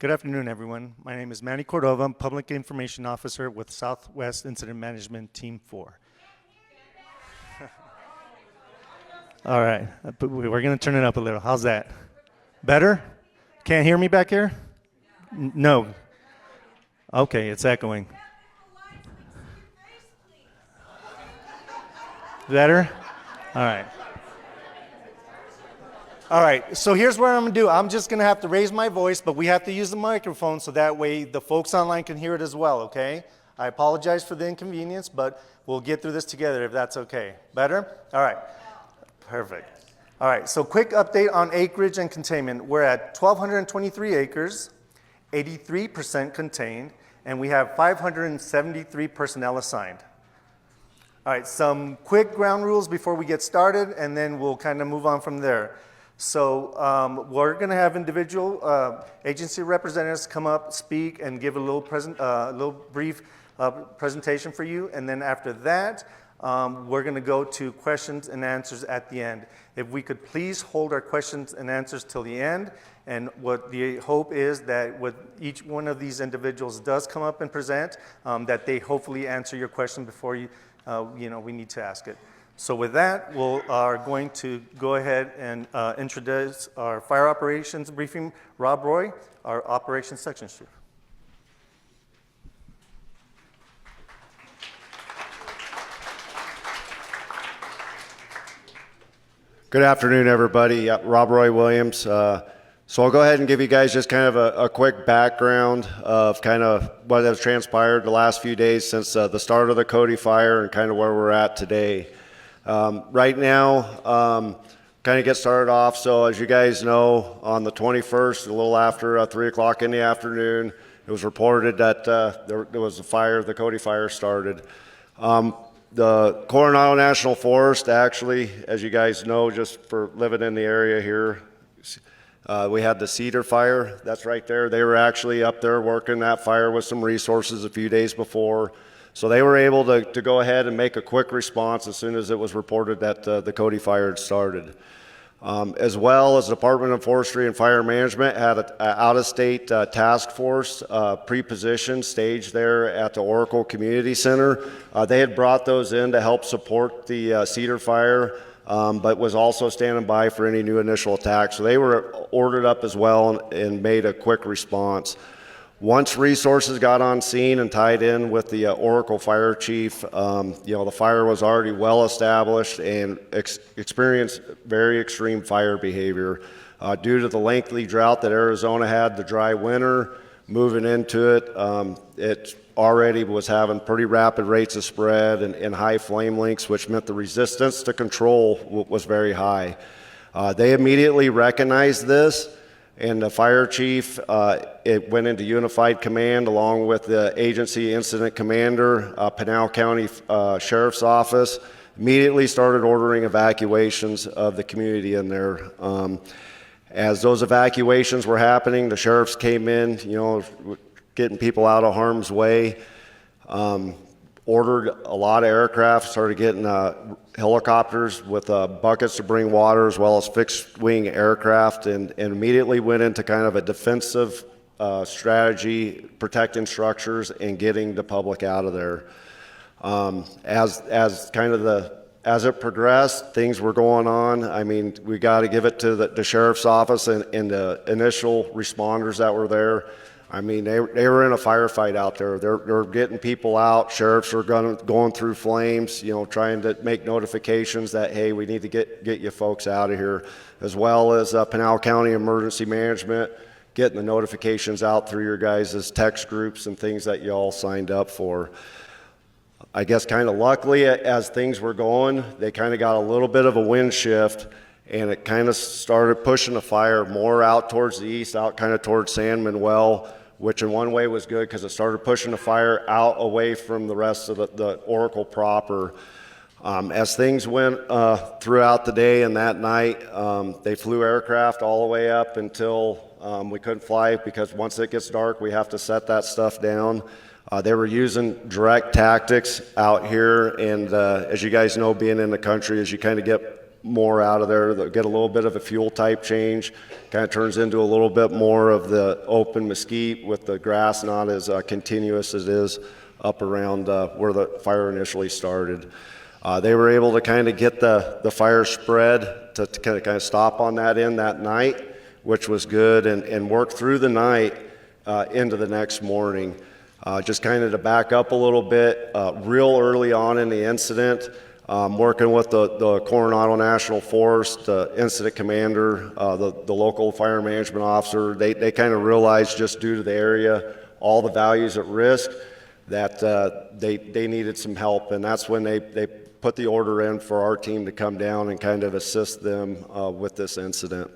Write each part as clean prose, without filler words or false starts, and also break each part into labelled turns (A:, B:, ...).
A: Good afternoon, everyone. My name is Manny Cordova. I'm Public Information Officer with Southwest Incident Management Team 4. All right, we're going to turn it up a little. How's that? Better? Can't hear me back here? No. Okay, it's echoing. Better? All right. All right, so here's what I'm going to do. I'm just going to have to raise my voice, but we have to use the microphone so that way the folks online can hear it as well, okay? I apologize for the inconvenience, but we'll get through this together if that's okay. Better? All right. Perfect. All right, so quick update on acreage and containment. We're at 1,223 acres, 83% contained, and we have 573 personnel assigned. All right, some quick ground rules before we get started, and then we'll kind of move on from there. So we're going to have individual agency representatives come up, speak, and give a little brief presentation for you. And then after that, we're going to go to questions and answers at the end. If we could please hold our questions and answers till the end. And what the hope is that what each one of these individuals does come up and present, that they hopefully answer your question before we need to ask it. So with that, we are going to go ahead and introduce our fire operations briefing, Rob Roy, our operations section chief.
B: Good afternoon, everybody. Rob Roy Williams. So I'll go ahead and give you guys just kind of a quick background of kind of what has transpired the last few days since the start of the Cody fire and kind of where we're at today. Right now, kind of get started off. So as you guys know, on the 21st, a little after 3 o'clock in the afternoon, it was reported that there was a fire, the Cody fire started. The Coronado National Forest, actually, as you guys know, just for living in the area here, we had the Cedar fire. That's right there. They were actually up there working that fire with some resources a few days before. So they were able to go ahead and make a quick response as soon as it was reported that the Cody fire had started. As well as the Department of Forestry and Fire Management had an out-of-state task force pre-positioned staged there at the Oracle Community Center. They had brought those in to help support the Cedar fire, but was also standing by for any new initial attacks. So they were ordered up as well and made a quick response. Once resources got on scene and tied in with the Oracle fire chief, the fire was already well established and experienced very extreme fire behavior. Due to the lengthy drought that Arizona had, the dry winter, moving into it, it already was having pretty rapid rates of spread and high flame lengths, which meant the resistance to control was very high. They immediately recognized this. And the fire chief, it went into unified command along with the agency incident commander, Pinal County Sheriff's Office, immediately started ordering evacuations of the community in there. As those evacuations were happening, the sheriffs came in, getting people out of harm's way, ordered a lot of aircraft, started getting helicopters with buckets to bring water as well as fixed wing aircraft, and immediately went into kind of a defensive strategy, protecting structures and getting the public out of there. As it progressed, things were going on. I mean, we got to give it to the sheriff's office and the initial responders that were there. I mean, they were in a firefight out there. They're getting people out. Sheriffs are going through flames, trying to make notifications that, hey, we need to get you folks out of here, as well as Pinal County Emergency Management getting the notifications out through your guys' text groups and things that you all signed up for. I guess kind of luckily, as things were going, they kind of got a little bit of a wind shift, and it kind of started pushing the fire more out towards the east, out kind of towards San Manuel, which in one way was good because it started pushing the fire out away from the rest of the Oracle proper. As things went throughout the day and that night, they flew aircraft all the way up until we couldn't fly, because once it gets dark, we have to set that stuff down. They were using direct tactics out here, and as you guys know, being in the country, as you kind of get more out of there. They'll get a little bit of a fuel type change. Kind of turns into a little bit more of the open mesquite with the grass not as continuous as it is up around where the fire initially started. They were able to kind of get the fire spread to kind of stop on that end that night, which was good, and work through the night into the next morning. Just kind of to back up a little bit, real early on in the incident, working with the Coronado National Forest, the incident commander, the local fire management officer, they kind of realized just due to the area, all the values at risk, that they needed some help, and that's when they put the order in for our team to come down and kind of assist them with this incident.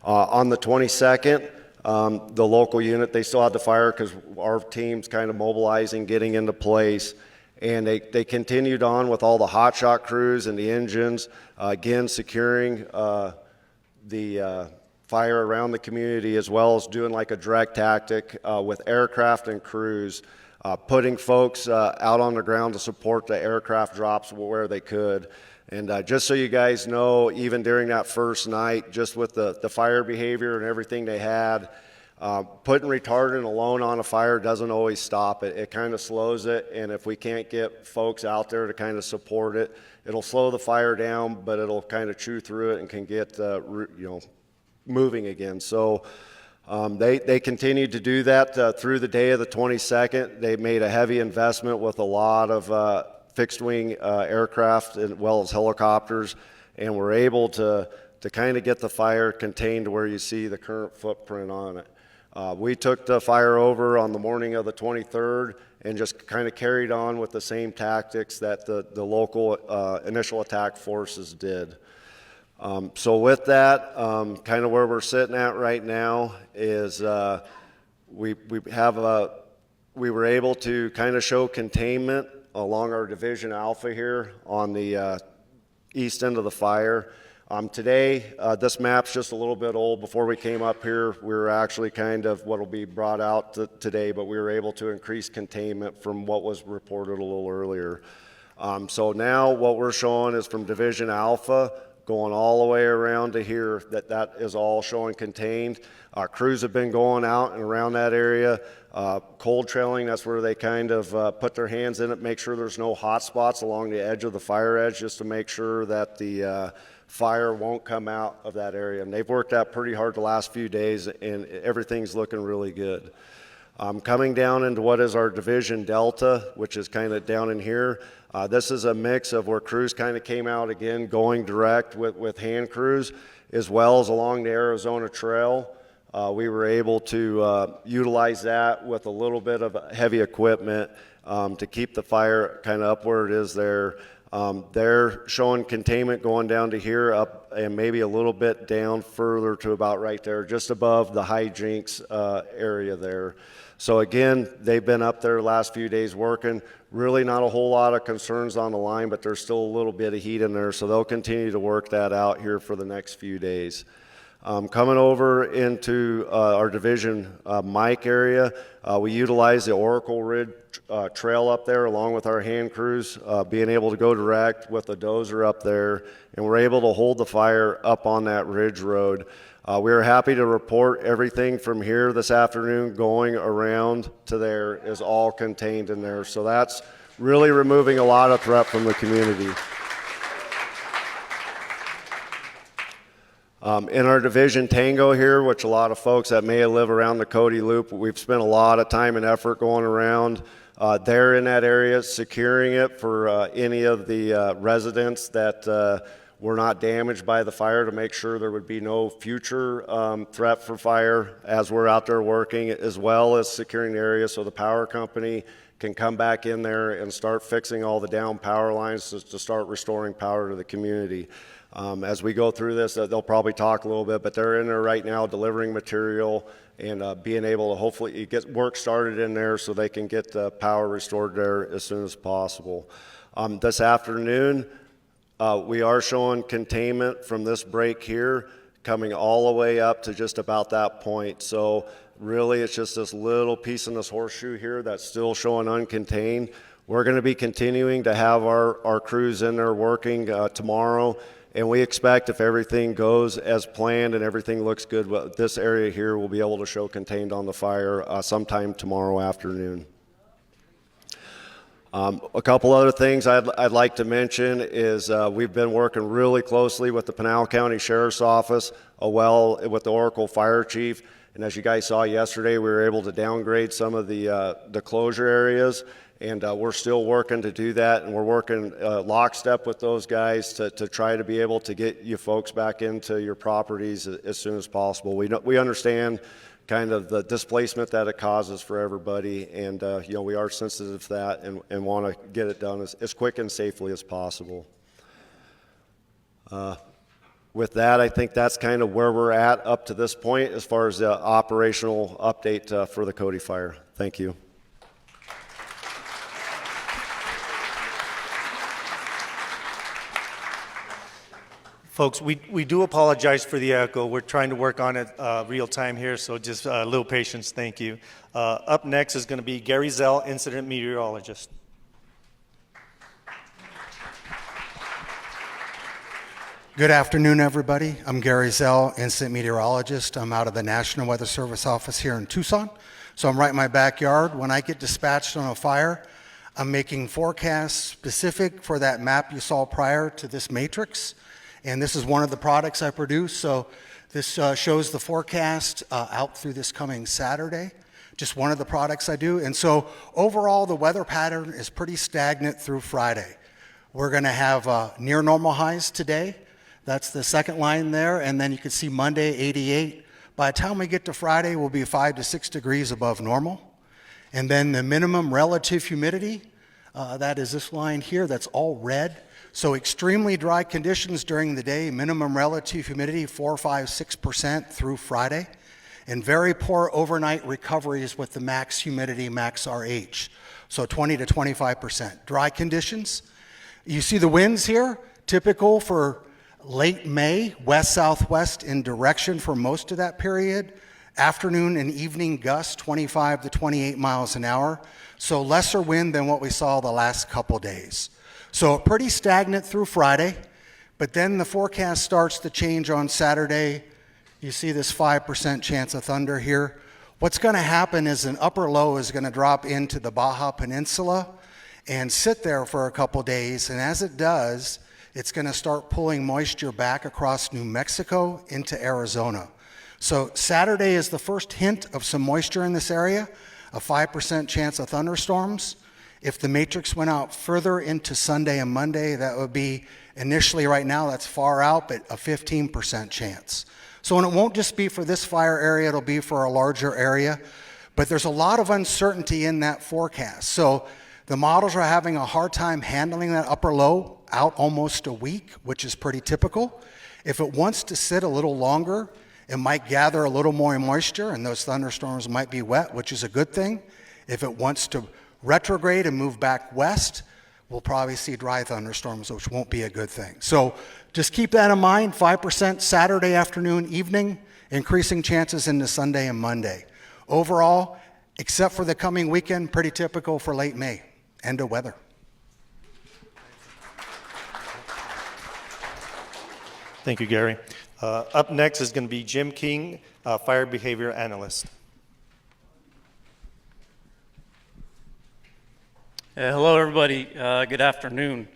B: On the 22nd, the local unit, they still had the fire because our team's kind of mobilizing, getting into place, and they continued on with all the hotshot crews and the engines, again securing the fire around the community, as well as doing like a direct tactic with aircraft and crews, putting folks out on the ground to support the aircraft drops where they could. And just so you guys know, even during that first night, just with the fire behavior and everything they had, putting retardant alone on a fire doesn't always stop it. It kind of slows it, and if we can't get folks out there to kind of support it, it'll slow the fire down, but it'll kind of chew through it and can get moving again. So they continued to do that through the day of the 22nd. They made a heavy investment with a lot of fixed-wing aircraft as well as helicopters, and were able to kind of get the fire contained to where you see the current footprint on it. We took the fire over on the morning of the 23rd and just kind of carried on with the same tactics that the local initial attack forces did. So with that, kind of where we're sitting at right now is we were able to kind of show containment along our Division Alpha here on the east end of the fire. Today, this map's just a little bit old. Before we came up here, we were actually kind of what will be brought out today, but we were able to increase containment from what was reported a little earlier. So now what we're showing is from Division Alpha going all the way around to here, that is all showing contained. Our crews have been going out and around that area, cold trailing. That's where they kind of put their hands in it, make sure there's no hot spots along the edge of the fire edge, just to make sure that the fire won't come out of that area. And they've worked out pretty hard the last few days, and everything's looking really good. Coming down into what is our Division Delta, which is kind of down in here. This is a mix of where crews kind of came out again, going direct with hand crews, as well as along the Arizona Trail. We were able to utilize that with a little bit of heavy equipment to keep the fire kind of up where it is there. They're showing containment going down to here, up and maybe a little bit down further to about right there, just above the hijinks area there. So again, they've been up there the last few days working. Really not a whole lot of concerns on the line, but there's still a little bit of heat in there, so they'll continue to work that out here for the next few days. Coming over into our Division Mike area, we utilize the Oracle Ridge trail up there along with our hand crews, being able to go direct with a dozer up there, and we're able to hold the fire up on that ridge road. We are happy to report everything from here this afternoon going around to there is all contained in there. So that's really removing a lot of threat from the community. In our Division Tango here, which a lot of folks that may live around the Cody Loop, we've spent a lot of time and effort going around there in that area, securing it for any of the residents that were not damaged by the fire, to make sure there would be no future threat for fire as we're out there working, as well as securing the area so the power company can come back in there and start fixing all the down power lines to start restoring power to the community. As we go through this, they'll probably talk a little bit, but they're in there right now delivering material and being able to hopefully get work started in there so they can get power restored there as soon as possible. This afternoon, we are showing containment from this break here coming all the way up to just about that point. So really it's just this little piece in this horseshoe here that's still showing uncontained. We're going to be continuing to have our crews in there working tomorrow And we expect if everything goes as planned and everything looks good, this area here will be able to show contained on the fire sometime tomorrow afternoon. A couple other things I'd like to mention is we've been working really closely with the Pinal County Sheriff's Office, with the Oracle Fire Chief. And as you guys saw yesterday, we were able to downgrade some of the closure areas. And we're still working to do that, and we're working lockstep with those guys to try to be able to get you folks back into your properties as soon as possible. We understand kind of the displacement that it causes for everybody, and we are sensitive to that and want to get it done as quick and safely as possible. With that, I think that's kind of where we're at up to this point as far as the operational update for the Cody fire. Thank you.
A: Folks, we do apologize for the echo. We're trying to work on it real time here, so just a little patience. Thank you. Up next is going to be Gary Zell, incident meteorologist.
C: Good afternoon, everybody. I'm Gary Zell, incident meteorologist. I'm out of the National Weather Service office here in Tucson. So I'm right in my backyard. When I get dispatched on a fire, I'm making forecasts specific for that map you saw prior to this matrix. And this is one of the products I produce. So this shows the forecast out through this coming Saturday. Just one of the products I do. And so overall, the weather pattern is pretty stagnant through Friday. We're going to have near normal highs today. That's the second line there. And then you can see Monday, 88. By the time we get to Friday, we'll be 5 to 6 degrees above normal. And then the minimum relative humidity, that is this line here, that's all red. So extremely dry conditions during the day, minimum relative humidity 4, 5, 6% through Friday, and very poor overnight recoveries with the max humidity, max RH, so 20 to 25%. Dry conditions. You see the winds here, typical for late May, west-southwest in direction for most of that period. Afternoon and evening gusts, 25 to 28 miles an hour, so lesser wind than what we saw the last couple days. So pretty stagnant through Friday, but then the forecast starts to change on Saturday. You see this 5% chance of thunder here. What's going to happen is an upper low is going to drop into the Baja Peninsula and sit there for a couple days, and as it does, it's going to start pulling moisture back across New Mexico into Arizona. So Saturday is the first hint of some moisture in this area, a 5% chance of thunderstorms. If the matrix went out further into Sunday and Monday, that would be initially right now, that's far out, but a 15% chance. So, and it won't just be for this fire area, it'll be for a larger area, but there's a lot of uncertainty in that forecast. So the models are having a hard time handling that upper low out almost a week, which is pretty typical. If it wants to sit a little longer, it might gather a little more moisture and those thunderstorms might be wet, which is a good thing. If it wants to retrograde and move back west, we'll probably see dry thunderstorms, which won't be a good thing. So just keep that in mind, 5% Saturday afternoon, evening, increasing chances into Sunday and Monday. Overall, except for the coming weekend, pretty typical for late May. End of weather.
A: Thank you, Gary. Up next is going to be Jim King, fire behavior analyst.
D: Hello, everybody. Good afternoon.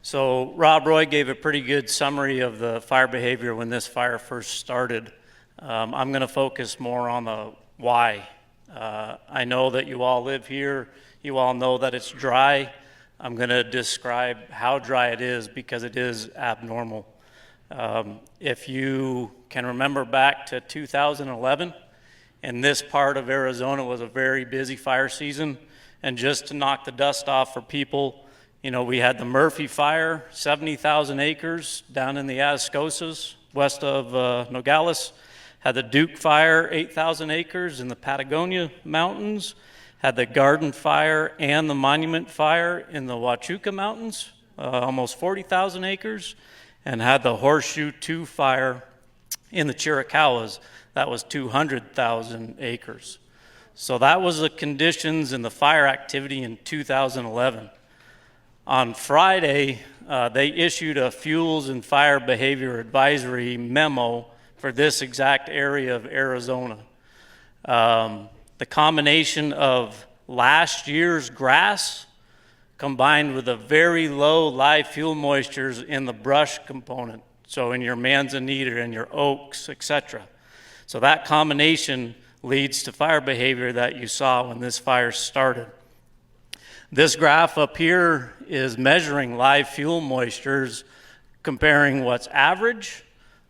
D: So Rob Roy gave a pretty good summary of the fire behavior when this fire first started. I'm going to focus more on the why. I know that you all live here. You all know that it's dry. I'm going to describe how dry it is because it is abnormal. If you can remember back to 2011, and this part of Arizona was a very busy fire season. And just to knock the dust off for people, you know, we had the Murphy Fire, 70,000 acres down in the Atascosas, west of Nogales. Had the Duke Fire, 8,000 acres in the Patagonia Mountains. Had the Garden Fire and the Monument Fire in the Huachuca Mountains, almost 40,000 acres. And had the Horseshoe 2 Fire in the Chiricahuas, that was 200,000 acres. So that was the conditions and the fire activity in 2011. On Friday, they issued a fuels and fire behavior advisory memo for this exact area of Arizona. The combination of last year's grass combined with a very low live fuel moistures in the brush component, so in your manzanita and your oaks, etc. So that combination leads to fire behavior that you saw when this fire started. This graph up here is measuring live fuel moistures, comparing what's average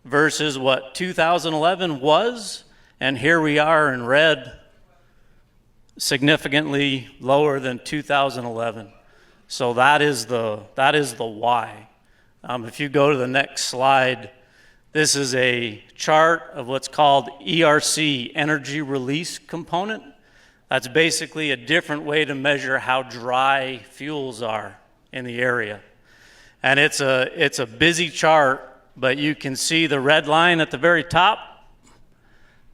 D: versus what 2011 was, and here we are in red, significantly lower than 2011. So that is the why. If you go to the next slide, this is a chart of what's called ERC, energy release component. That's basically a different way to measure how dry fuels are in the area. And it's a busy chart, but you can see the red line at the very top.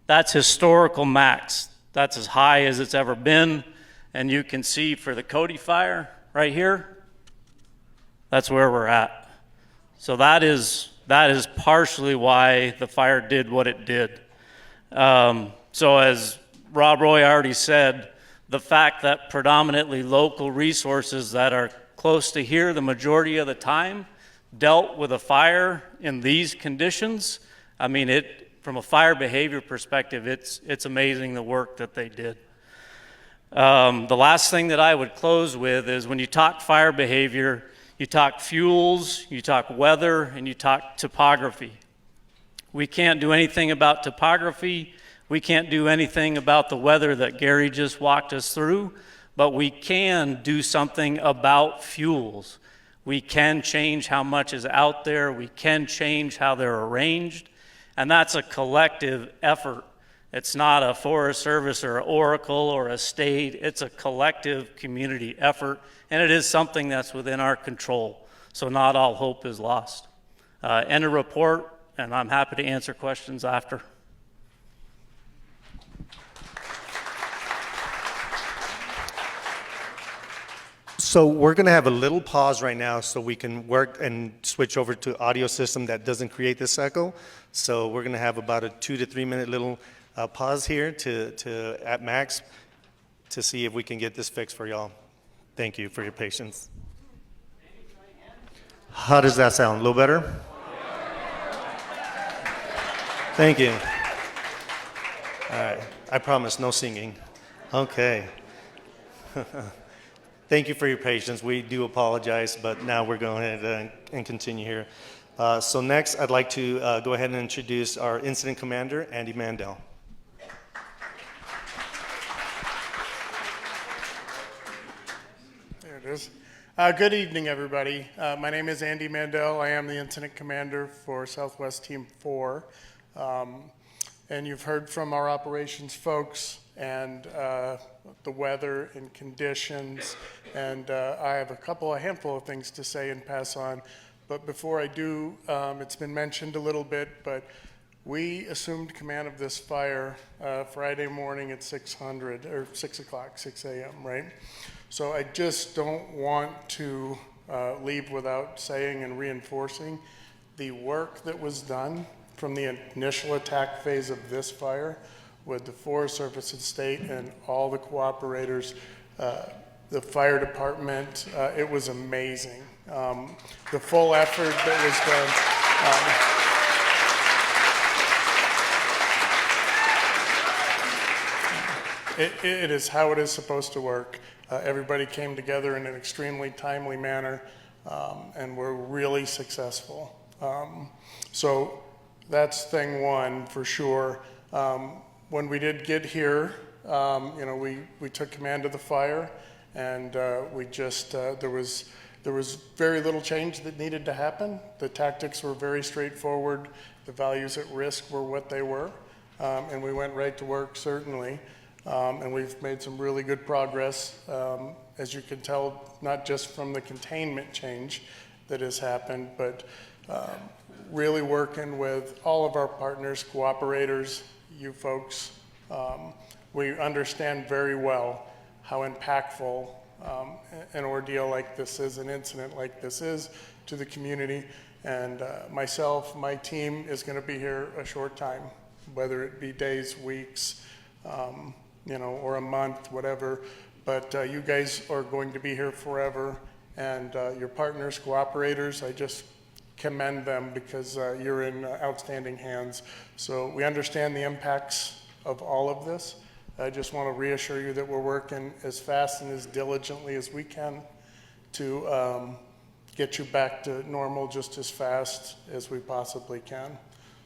D: That's historical max. That's as high as it's ever been. And you can see for the Cody fire right here, that's where we're at. So that is partially why the fire did what it did. So as Rob Roy already said, the fact that predominantly local resources that are close to here the majority of the time dealt with a fire in these conditions, I mean, from a fire behavior perspective, it's amazing the work that they did. The last thing that I would close with is when you talk fire behavior, you talk fuels, you talk weather, and you talk topography. We can't do anything about topography. We can't do anything about the weather that Gary just walked us through, but we can do something about fuels. We can change how much is out there. We can change how they're arranged, and that's a collective effort. It's not a Forest Service or Oracle or a state. It's a collective community effort, and it is something that's within our control. So not all hope is lost. End of report, and I'm happy to answer questions after.
A: So we're going to have a little pause right now so we can work and switch over to audio system that doesn't create this echo. So we're going to have about a 2 to 3 minute little pause here to at max to see if we can get this fixed for y'all. Thank you for your patience. How does that sound? A little better? Thank you. All right. I promise no singing. Okay. Thank you for your patience. We do apologize, but now we're going ahead and continue here. So next, I'd like to go ahead and introduce our incident commander, Andy Mandel.
E: There it is. Good evening, everybody. My name is Andy Mandel. I am the incident commander for Southwest Team 4. And you've heard from our operations folks and the weather and conditions, and I have a handful of things to say and pass on. But before I do, it's been mentioned a little bit, but we assumed command of this fire Friday morning at 6 o'clock, 6 a.m., right? So I just don't want to leave without saying and reinforcing the work that was done from the initial attack phase of this fire with the Forest Service and state and all the cooperators, the fire department. It was amazing. The full effort that was done. It is how it is supposed to work. Everybody came together in an extremely timely manner, and we're really successful. So that's thing one for sure. When we did get here, we took command of the fire, and we just there was very little change that needed to happen. The tactics were very straightforward. The values at risk were what they were, and we went right to work, certainly. And we've made some really good progress, as you can tell, not just from the containment change that has happened, but really working with all of our partners, cooperators, you folks. We understand very well how impactful an ordeal like this is, an incident like this is to the community. And myself, my team is going to be here a short time, whether it be days, weeks, or a month, whatever. But you guys are going to be here forever. And your partners, cooperators, I just commend them because you're in outstanding hands. So we understand the impacts of all of this. I just want to reassure you that we're working as fast and as diligently as we can to get you back to normal just as fast as we possibly can.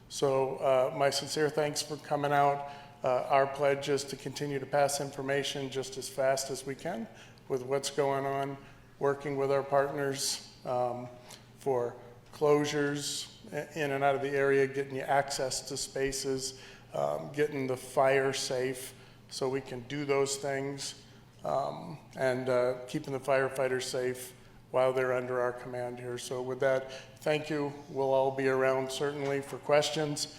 E: So my sincere thanks for coming out. Our pledge is to continue to pass information just as fast as we can with what's going on, working with our partners for closures in and out of the area, getting you access to spaces, getting the fire safe so we can do those things, and keeping the firefighters safe while they're under our command here. So with that, thank you. We'll all be around certainly for questions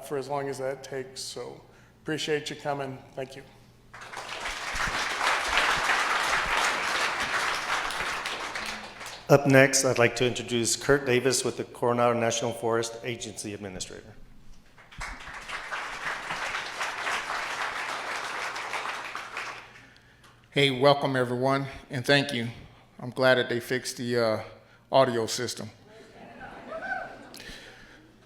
E: for as long as that takes. So appreciate you coming. Thank you.
A: Up next, I'd like to introduce Kurt Davis with the Coronado National Forest Agency Administrator.
F: Hey, welcome everyone, and thank you. I'm glad that they fixed the audio system.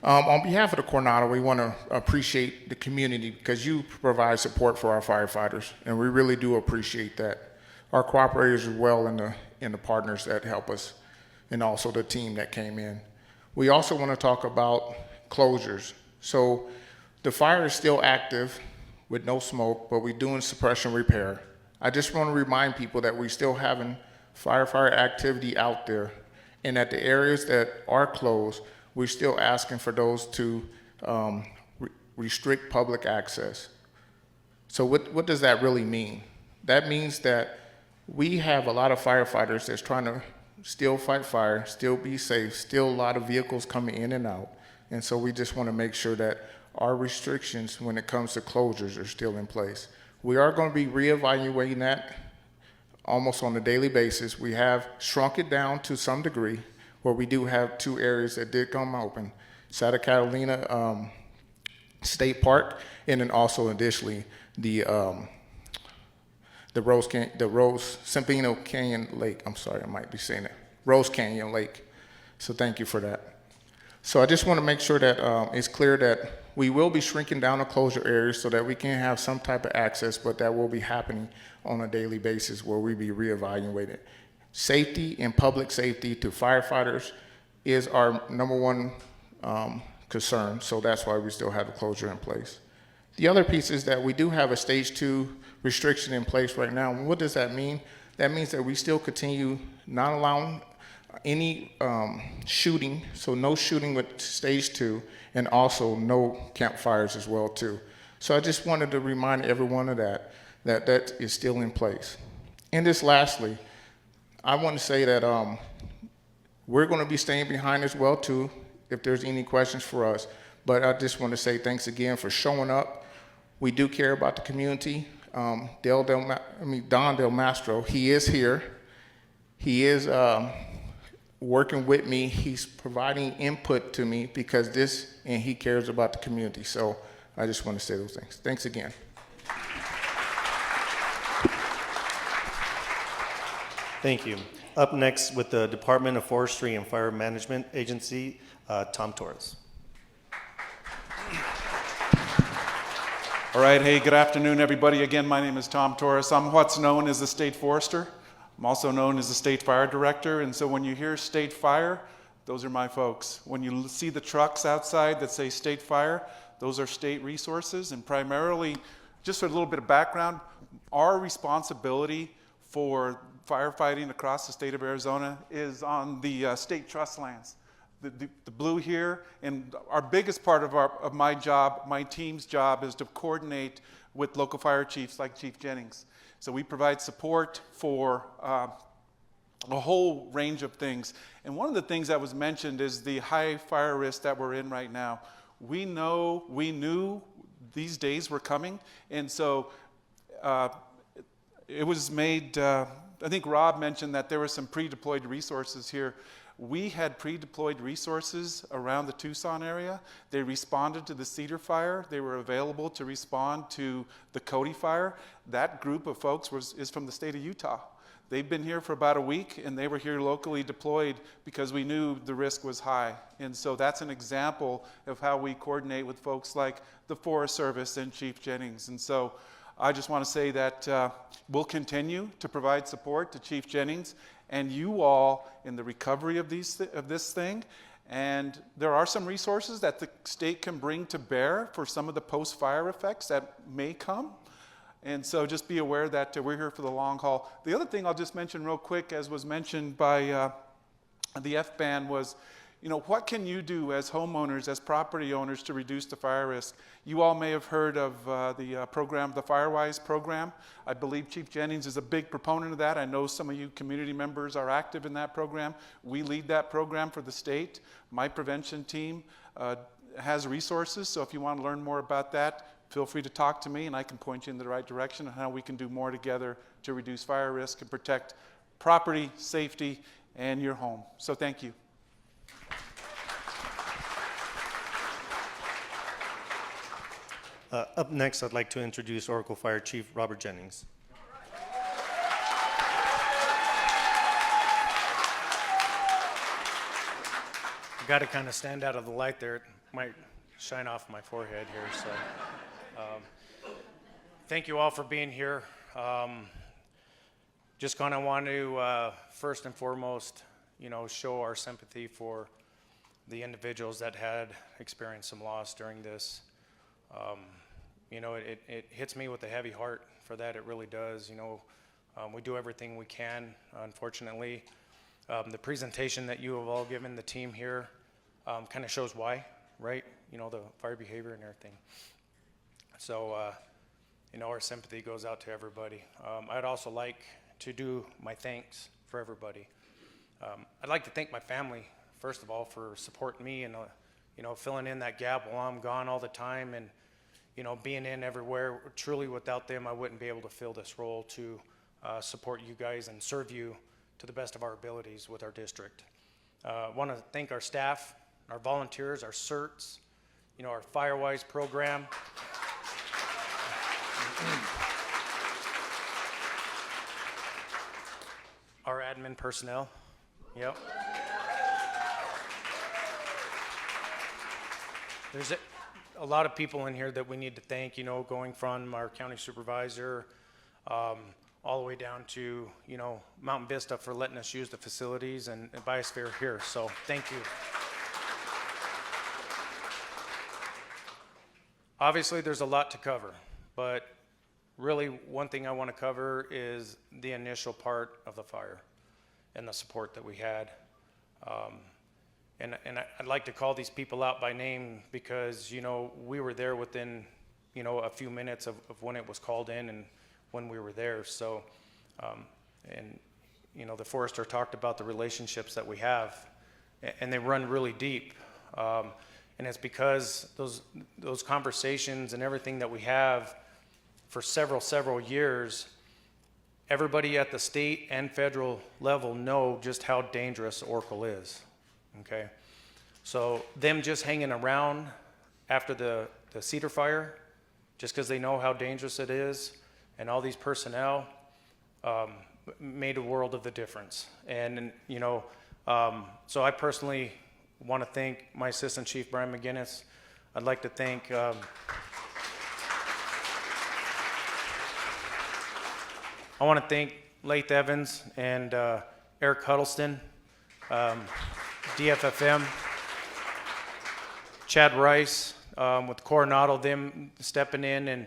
F: On behalf of the Coronado, we want to appreciate the community because you provide support for our firefighters, and we really do appreciate that. Our cooperators as well and the partners that help us, and also the team that came in. We also want to talk about closures. So the fire is still active with no smoke, but we're doing suppression repair. I just want to remind people that we're still having firefighter activity out there, and at the areas that are closed, we're still asking for those to restrict public access. So what does that really mean? That means that we have a lot of firefighters that's trying to still fight fire, still be safe, still a lot of vehicles coming in and out, and so we just want to make sure that our restrictions when it comes to closures are still in place. We are going to be reevaluating that almost on a daily basis. We have shrunk it down to some degree, where we do have 2 areas that did come open, Santa Catalina State Park, and then also additionally the Rose Sempino Canyon Lake. I'm sorry, I might be saying it. Rose Canyon Lake. So thank you for that. So I just want to make sure that it's clear that we will be shrinking down the closure areas so that we can have some type of access, but that will be happening on a daily basis where we be reevaluated. Safety and public safety to firefighters is our number one concern, so that's why we still have the closure in place. The other piece is that we do have a stage 2 restriction in place right now. What does that mean? That means that we still continue not allowing any shooting, so no shooting with stage 2, and also no campfires as well too. So I just wanted to remind everyone of that is still in place. And just lastly, I want to say that we're going to be staying behind as well too, if there's any questions for us. But I just want to say thanks again for showing up. We do care about the community. Don Del Mastro, he is here. He is working with me. He's providing input to me because and he cares about the community. So I just want to say those things. Thanks again.
A: Thank you. Up next with the Department of Forestry and Fire Management Agency, Tom Torres.
G: All right, hey, good afternoon, everybody. Again, my name is Tom Torres. I'm what's known as the State Forester. I'm also known as the State Fire Director, and so when you hear State Fire, those are my folks. When you see the trucks outside that say State Fire, those are state resources, and primarily, just for a little bit of background, our responsibility for firefighting across the state of Arizona is on the state trust lands. The blue here, and our biggest part of my job, my team's job, is to coordinate with local fire chiefs like Chief Jennings. So we provide support for a whole range of things. And one of the things that was mentioned is the high fire risk that we're in right now. We knew these days were coming, and so it was made I think Rob mentioned that there were some pre-deployed resources here. We had pre-deployed resources around the Tucson area. They responded to the Cedar fire. They were available to respond to the Cody fire. That group of folks is from the state of Utah. They've been here for about a week, and they were here locally deployed because we knew the risk was high. And so that's an example of how we coordinate with folks like the Forest Service and Chief Jennings. And so I just want to say that we'll continue to provide support to Chief Jennings and you all in the recovery of this thing. And there are some resources that the state can bring to bear for some of the post-fire effects that may come. And so just be aware that we're here for the long haul. The other thing I'll just mention real quick, as was mentioned by the FBAN, was, what can you do as homeowners, as property owners, to reduce the fire risk? You all may have heard of the program, the FireWise program. I believe Chief Jennings is a big proponent of that. I know some of you community members are active in that program. We lead that program for the state. My prevention team has resources, so if you want to learn more about that, feel free to talk to me and I can point you in the right direction on how we can do more together to reduce fire risk and protect property, safety, and your home. So thank you.
A: Up next, I'd like to introduce Oracle Fire Chief Robert Jennings.
H: I got to kind of stand out of the light there. It might shine off my forehead here. So, thank you all for being here. Just kind of want to first and foremost, show our sympathy for the individuals that had experienced some loss during this. It hits me with a heavy heart for that. It really does. We do everything we can. Unfortunately, the presentation that you have all given the team here kind of shows why, right? The fire behavior and everything. So, our sympathy goes out to everybody. I'd also like to do my thanks for everybody. I'd like to thank my family, first of all, for supporting me and, filling in that gap while I'm gone all the time and, being in everywhere. Truly, without them, I wouldn't be able to fill this role to support you guys and serve you to the best of our abilities with our district. I want to thank our staff, our volunteers, our CERTs, our FireWise program. Our admin personnel. Yep. There's a lot of people in here that we need to thank, going from our county supervisor all the way down to, Mountain Vista for letting us use the facilities and Biosphere here. So thank you. Obviously, there's a lot to cover, but really one thing I want to cover is the initial part of the fire and the support that we had. And I'd like to call these people out by name because, we were there within, a few minutes of when it was called in and when we were there. So, the forester talked about the relationships that we have, and they run really deep. And it's because those conversations and everything that we have for several years, everybody at the state and federal level know just how dangerous Oracle is. Okay, so them just hanging around after the Cedar fire, just because they know how dangerous it is, and all these personnel made a world of the difference. And so I personally want to thank my Assistant Chief Brian McGinnis. I'd like to thank I want to thank Lath Evans and Eric Huddleston, DFFM, Chad Rice with Coronado, them stepping in and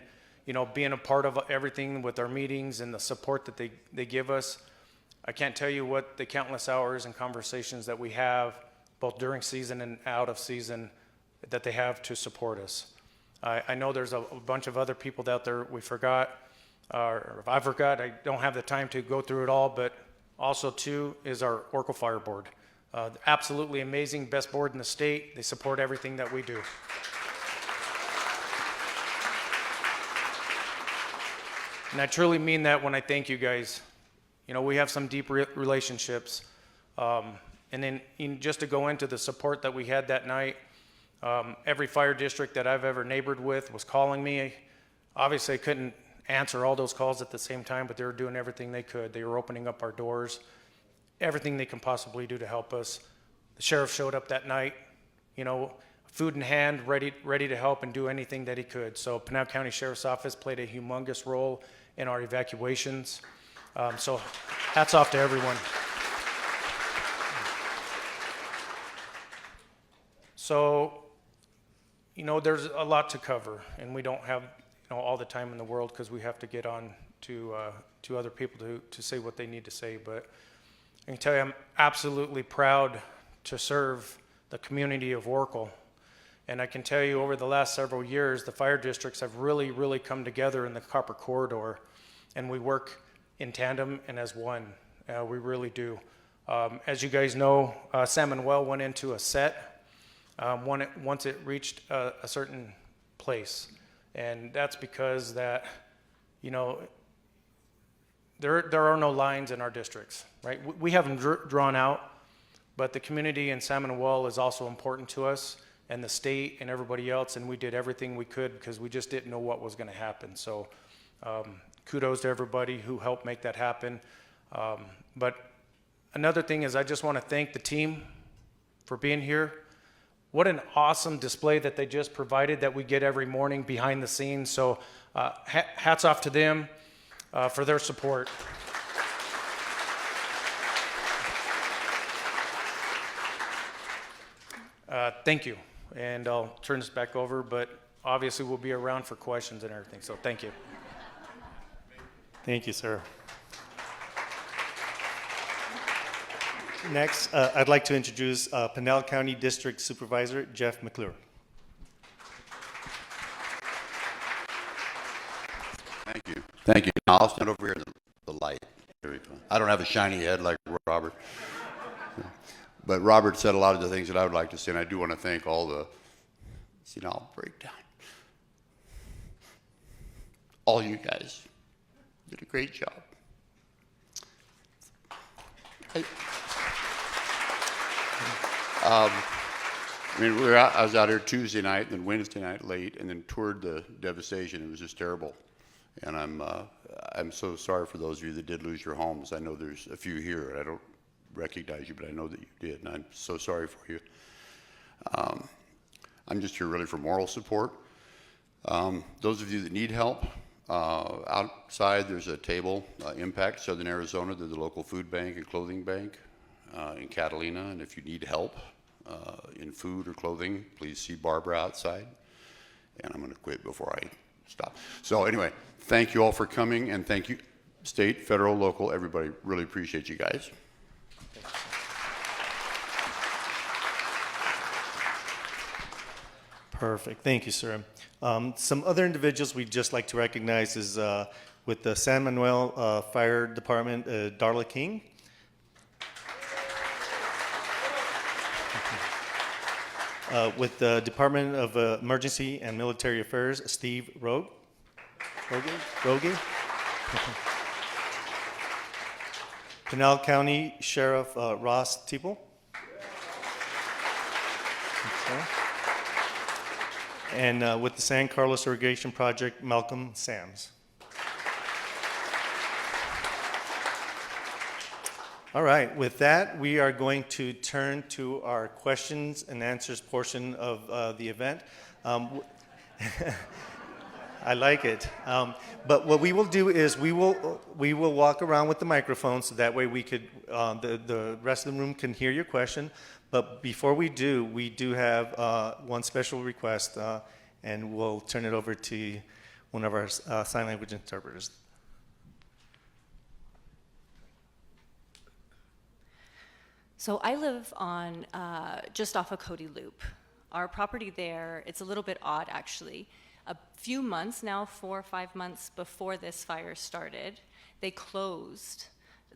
H: being a part of everything with our meetings and the support that they give us. I can't tell you what the countless hours and conversations that we have, both during season and out of season, that they have to support us. I know there's a bunch of other people out there we forgot, or if I forgot, I don't have the time to go through it all, but also too is our Oracle Fire Board. Absolutely amazing, best board in the state. They support everything that we do. And I truly mean that when I thank you guys. You know, we have some deep relationships. And then just to go into the support that we had that night, every fire district that I've ever neighbored with was calling me. Obviously, I couldn't answer all those calls at the same time, but they were doing everything they could. They were opening up our doors, everything they can possibly do to help us. The sheriff showed up that night, you know, food in hand, ready to help and do anything that he could. So Pinal County Sheriff's Office played a humongous role in our evacuations. So hats off to everyone. So, you know, there's a lot to cover, and we don't have, you know, all the time in the world because we have to get on to other people to say what they need to say. But I can tell you, I'm absolutely proud to serve the community of Oracle. And I can tell you, over the last several years, the fire districts have really, really come together in the Copper Corridor, and we work in tandem and as one. We really do. As you guys know, Salmon Well went into a set once it reached a certain place. And that's because that, you know, there are no lines in our districts, right? We have them drawn out, but the community in Salmon Well is also important to us, and the state and everybody else, and we did everything we could because we just didn't know what was going to happen. So kudos to everybody who helped make that happen. But another thing is I just want to thank the team for being here. What an awesome display that they just provided that we get every morning behind the scenes. So hats off to them for their support. Thank you. And I'll turn this back over, but obviously we'll be around for questions and everything. So thank you.
A: Thank you, sir. Next, I'd like to introduce Pinal County District Supervisor Jeff McClure.
I: Thank you. Thank you. Now I'll stand over here in the light. There we go. I don't have a shiny head like Robert. But Robert said a lot of the things that I would like to say, and I do want to thank all the, see now I'll break down. All you guys did a great job. I was out here Tuesday night, then Wednesday night late, and then toured the devastation. It was just terrible. And I'm so sorry for those of you that did lose your homes. I know there's a few here, and I don't recognize you, but I know that you did, and I'm so sorry for you. I'm just here really for moral support. Those of you that need help, outside there's a table, Impact Southern Arizona. They're the local food bank and clothing bank in Catalina, and if you need help in food or clothing, please see Barbara outside. And I'm going to quit before I stop. So anyway, thank you all for coming, and thank you, state, federal, local, everybody. Really appreciate you guys.
A: Perfect. Thank you, sir. Some other individuals we'd just like to recognize is with the San Manuel Fire Department, Darla King. With the Department of Emergency and Military Affairs, Steve Roge. Pinal County Sheriff Ross Teeple. Okay. And with the San Carlos Irrigation Project, Malcolm Sams. All right, with that, we are going to turn to our questions and answers portion of the event. I like it. But what we will do is we will walk around with the microphone so that way we could, the rest of the room can hear your question. But before we do have one special request, and we'll turn it over to one of our sign language interpreters.
J: So I live on just off of Cody Loop. Our property there, it's a little bit odd actually. A few months now, 4 or 5 months before this fire started, they closed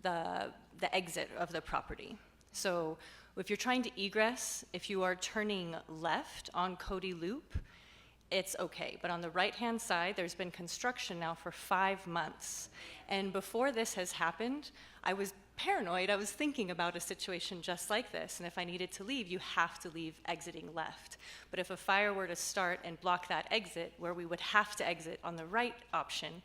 J: the exit of the property. So if you're trying to egress, if you are turning left on Cody Loop it's okay. But on the right-hand side, there's been construction now for 5 months. And before this has happened, I was paranoid. I was thinking about a situation just like this. And if I needed to leave, you have to leave exiting left. But if a fire were to start and block that exit, where we would have to exit on the right option,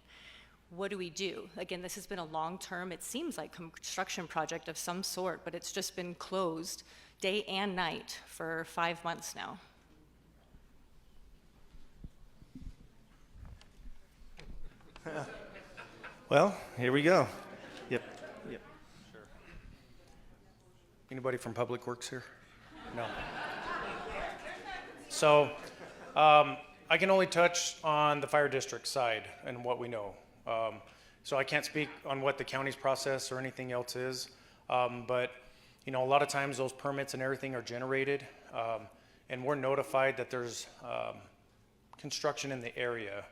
J: what do we do? Again, this has been a long-term, it seems like construction project of some sort, but it's just been closed day and night for 5 months now.
A: Well, here we go. Yep.
H: Anybody from Public Works here? No. So I can only touch on the fire district side and what we know. So I can't speak on what the county's process or anything else is. But a lot of times those permits and everything are generated, and we're notified that there's construction in the area.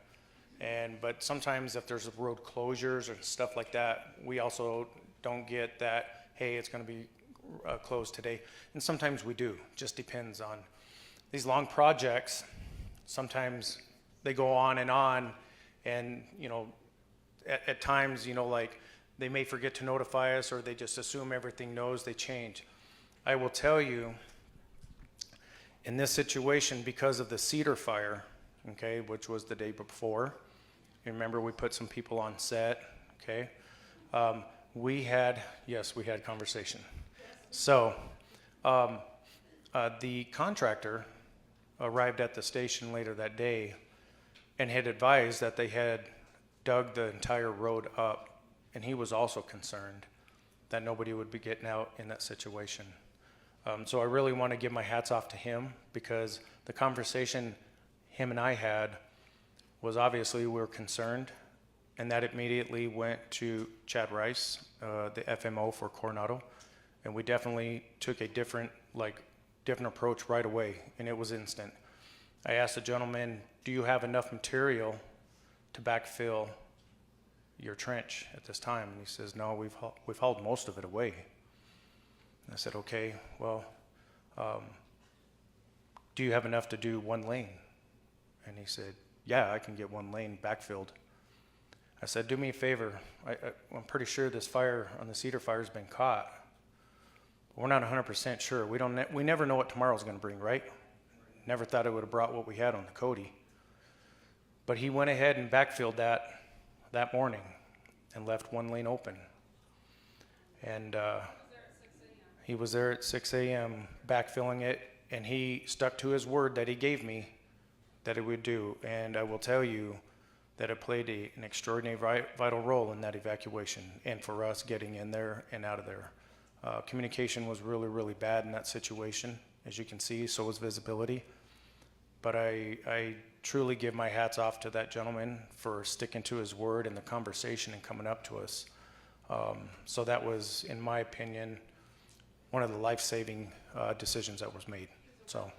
H: But sometimes if there's road closures or stuff like that, we also don't get that, hey, it's going to be closed today. And sometimes we do. Just depends on these long projects. Sometimes they go on, and at times, like they may forget to notify us, or they just assume everything knows, they change. I will tell you, in this situation, because of the cedar fire, okay, which was the day before, you remember we put some people on set, okay? We had conversation. So the contractor arrived at the station later that day and had advised that they had dug the entire road up, and he was also concerned that nobody would be getting out in that situation. So I really want to give my hats off to him, because the conversation him and I had was obviously we were concerned, and that immediately went to Chad Rice, the FMO for Coronado, and we definitely took a different approach right away, and it was instant. I asked the gentleman, do you have enough material to backfill your trench at this time? And he says, no, we've hauled most of it away. And I said, okay, well, do you have enough to do one lane? And he said, yeah, I can get one lane backfilled. I said, do me a favor. I'm pretty sure this fire on the cedar fire has been caught. But we're not 100% sure. We never know what tomorrow's going to bring, right? Never thought it would have brought what we had on the Cody. But he went ahead and backfilled that morning and left one lane open. And he was there at 6 a.m. backfilling it, and he stuck to his word that he gave me that it would do. And I will tell you that it played an extraordinary vital role in that evacuation and for us getting in there and out of there. Communication was really, really bad in that situation, as you can see, so was visibility. But I truly give my hats off to that gentleman for sticking to his word in the conversation and coming up to us. So that was, in my opinion, one of the life-saving decisions that was made. So,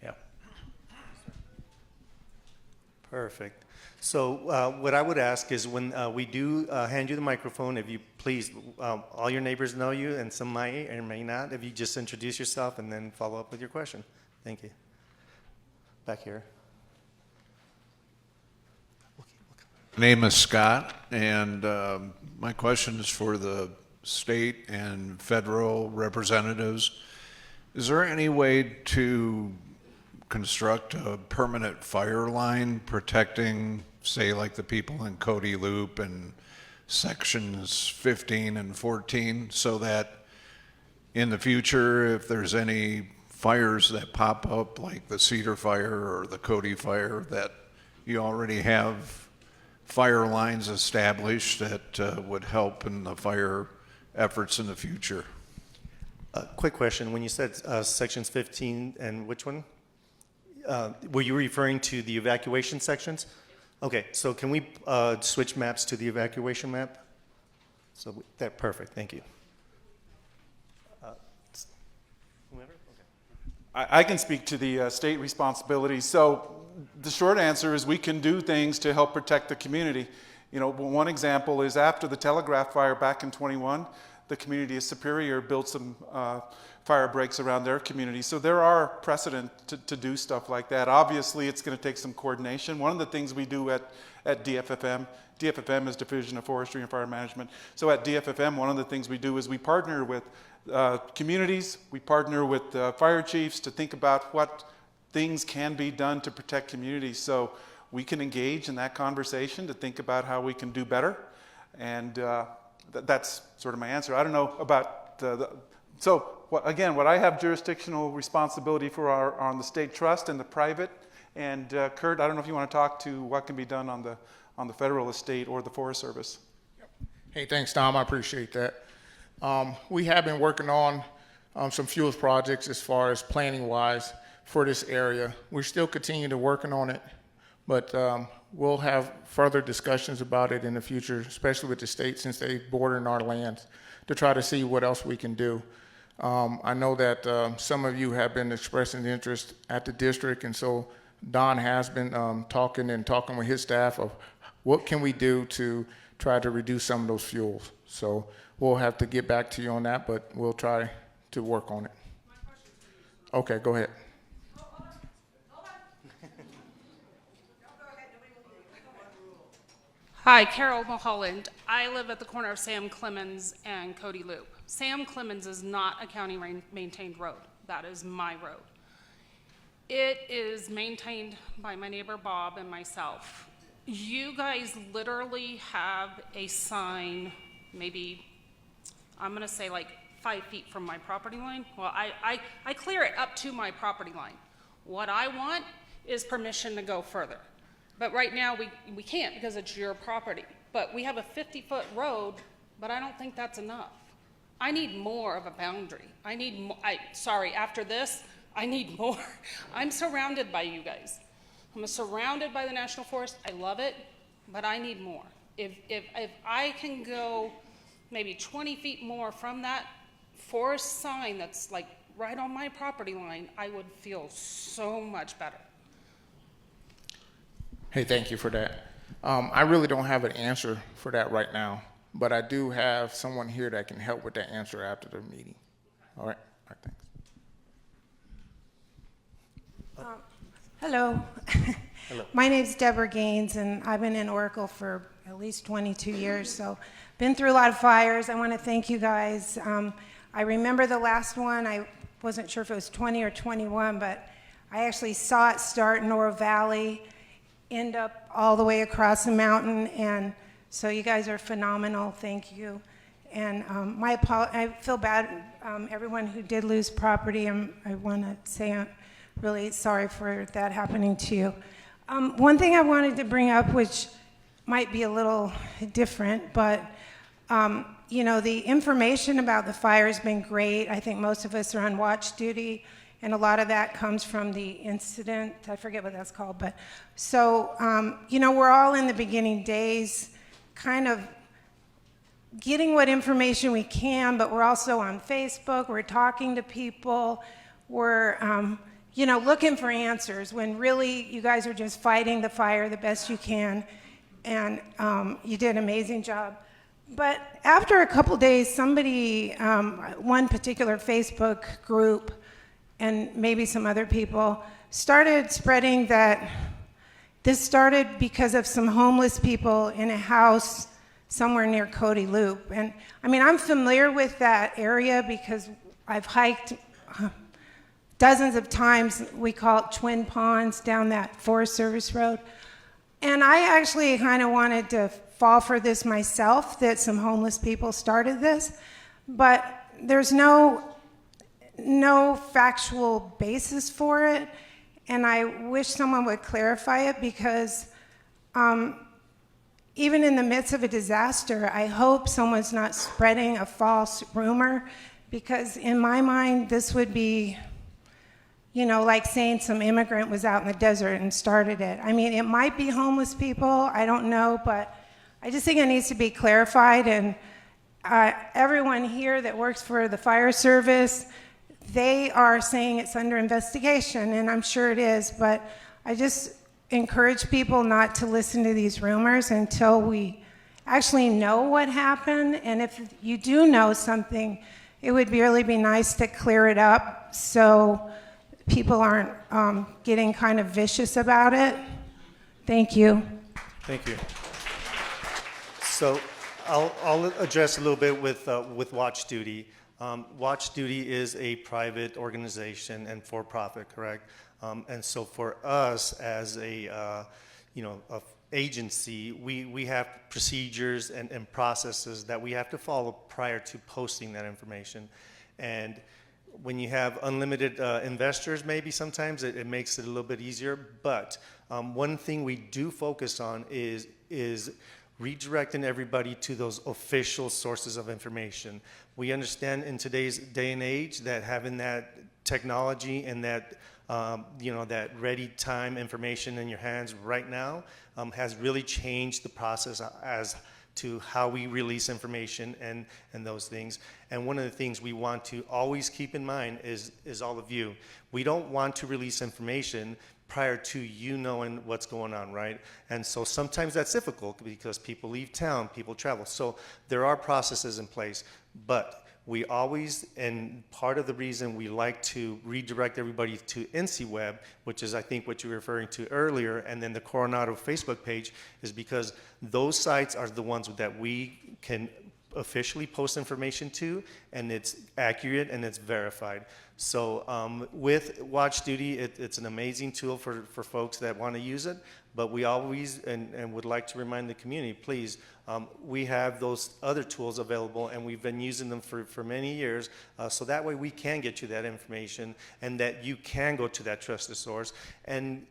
H: yeah.
A: Perfect. So what I would ask is when we do hand you the microphone, if you please, all your neighbors know you, and some might or may not, if you just introduce yourself and then follow up with your question. Thank you. Back here.
K: Name is Scott, and my question is for the state and federal representatives. Is there any way to construct a permanent fire line protecting, say, like the people in Cody Loop and sections 15 and 14, so that in the future, if there's any fires that pop up, like the Cedar Fire or the Cody Fire, that you already have fire lines established that would help in the fire efforts in the future?
A: Quick question. When you said sections 15 and which one? Were you referring to the evacuation sections? Okay, so can we switch maps to the evacuation map? So that perfect. Thank you. Whoever? Okay.
G: I can speak to the state responsibility. So the short answer is we can do things to help protect the community. You know, one example is after the Telegraph fire back in 21, the community of Superior built some fire breaks around their community. So there are precedent to do stuff like that. Obviously, it's going to take some coordination. One of the things we do at DFFM is Division of Forestry and Fire Management. So at DFFM, one of the things we do is we partner with communities, we partner with fire chiefs to think about what things can be done to protect communities. So we can engage in that conversation to think about how we can do better. And that's sort of my answer. I don't know about what I have jurisdictional responsibility for are on the state trust and the private. And Kurt, I don't know if you want to talk to what can be done on the federal estate or the Forest Service.
F: Hey, thanks, Tom. I appreciate that. We have been working on some fuels projects as far as planning-wise for this area. We're still continuing to working on it, but we'll have further discussions about it in the future, especially with the state since they border in our lands, to try to see what else we can do. I know that some of you have been expressing interest at the district, and so Don has been talking with his staff of what can we do to try to reduce some of those fuels. So we'll have to get back to you on that, but we'll try to work on it. Okay, go ahead.
L: Hi, Carol Mulholland. I live at the corner of Sam Clemens and Cody Loop. Sam Clemens is not a county maintained road. That is my road. It is maintained by my neighbor Bob and myself. You guys literally have a sign, maybe, I'm gonna say like 5 feet from my property line. Well, I clear it up to my property line. What I want is permission to go further. But right now we can't because it's your property. But we have a 50-foot road, but I don't think that's enough. I need more of a boundary. I need more, sorry, after this, I need more. I'm surrounded by you guys. I'm surrounded by the National Forest. I love it, but I need more. If I can go maybe 20 feet more from that forest sign that's like right on my property line, I would feel so much better.
F: Hey, thank you for that. I really don't have an answer for that right now, but I do have someone here that can help with that answer after the meeting. All right, thanks.
M: Hello. Hello. My name's Deborah Gaines, and I've been in Oracle for at least 22 years, so been through a lot of fires. I want to thank you guys. I remember the last one. I wasn't sure if it was 20 or 21, but I actually saw it start in Oro Valley, end up all the way across the mountain, and so you guys are phenomenal. Thank you. And I feel bad, everyone who did lose property. I want to say I'm really sorry for that happening to you. One thing I wanted to bring up, which might be a little different, but you know, the information about the fire has been great. I think most of us are on watch duty, and a lot of that comes from the incident. I forget what that's called, but so, you know, we're all in the beginning days, kind of getting what information we can, but we're also on Facebook, we're talking to people, we're, you know, looking for answers when really you guys are just fighting the fire the best you can, and you did an amazing job. But after a couple days, somebody, one particular Facebook group, and maybe some other people, started spreading that this started because of some homeless people in a house somewhere near Cody Loop. And I mean, I'm familiar with that area because I've hiked dozens of times. We call it Twin Ponds down that Forest Service road. And I actually kind of wanted to fall for this myself, that some homeless people started this, but there's no factual basis for it, and I wish someone would clarify it, because even in the midst of a disaster, I hope someone's not spreading a false rumor, because in my mind, this would be, you know, like saying some immigrant was out in the desert and started it. I mean, it might be homeless people, I don't know, but I just think it needs to be clarified, and everyone here that works for the fire service, they are saying it's under investigation, and I'm sure it is, but I just encourage people not to listen to these rumors until we actually know what happened, and if you do know something, it would really be nice to clear it up so people aren't getting kind of vicious about it. Thank you.
A: Thank you. So I'll address a little bit with Watch Duty. Watch Duty is a private organization and for-profit, correct? And so for us as a agency, we have procedures and processes that we have to follow prior to posting that information. And when you have unlimited investors, maybe sometimes it makes it a little bit easier. But one thing we do focus on is redirecting everybody to those official sources of information. We understand in today's day and age that having that technology and that that ready time information in your hands right now has really changed the process as to how we release information and those things. And one of the things we want to always keep in mind is all of you. We don't want to release information prior to you knowing what's going on, right? And so sometimes that's difficult because people leave town, people travel. So there are processes in place, but we always, and part of the reason we like to redirect everybody to NCWeb, which is I think what you were referring to earlier, and then the Coronado Facebook page, is because those sites are the ones that we can officially post information to, and it's accurate and it's verified. So with Watch Duty, it's an amazing tool for folks that want to use it, but we always, and would like to remind the community, please, we have those other tools available, and we've been using them for many years, so that way we can get you that information, and that you can go to that trusted source. And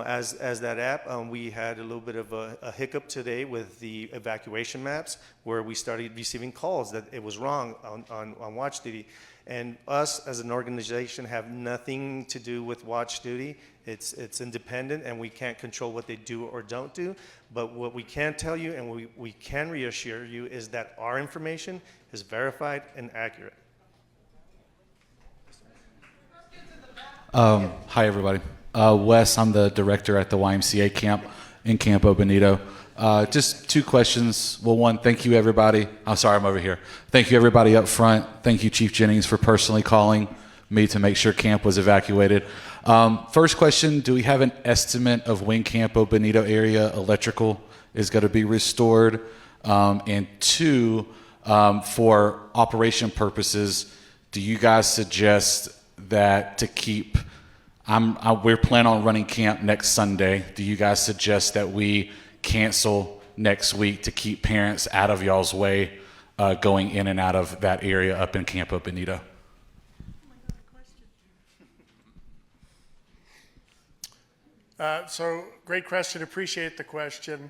A: as that app, we had a little bit of a hiccup today with the evacuation maps, where we started receiving calls that it was wrong on Watch Duty. And us as an organization have nothing to do with Watch Duty. It's independent, and we can't control what they do or don't do. But what we can tell you, and we can reassure you, is that our information is verified and accurate.
N: Hi, everybody. Wes, I'm the director at the YMCA camp in Campo Bonito. Just two questions. Well, one, thank you, everybody. I'm sorry, I'm over here. Thank you, everybody up front. Thank you, Chief Jennings, for personally calling me to make sure camp was evacuated. First question, do we have an estimate of when Campo Bonito area electrical is going to be restored? And two, for operation purposes, do you guys suggest that to keep, we're planning on running camp next Sunday. Do you guys suggest that we cancel next week to keep parents out of y'all's way going in and out of that area up in Campo Bonito?
E: So great question, appreciate the question.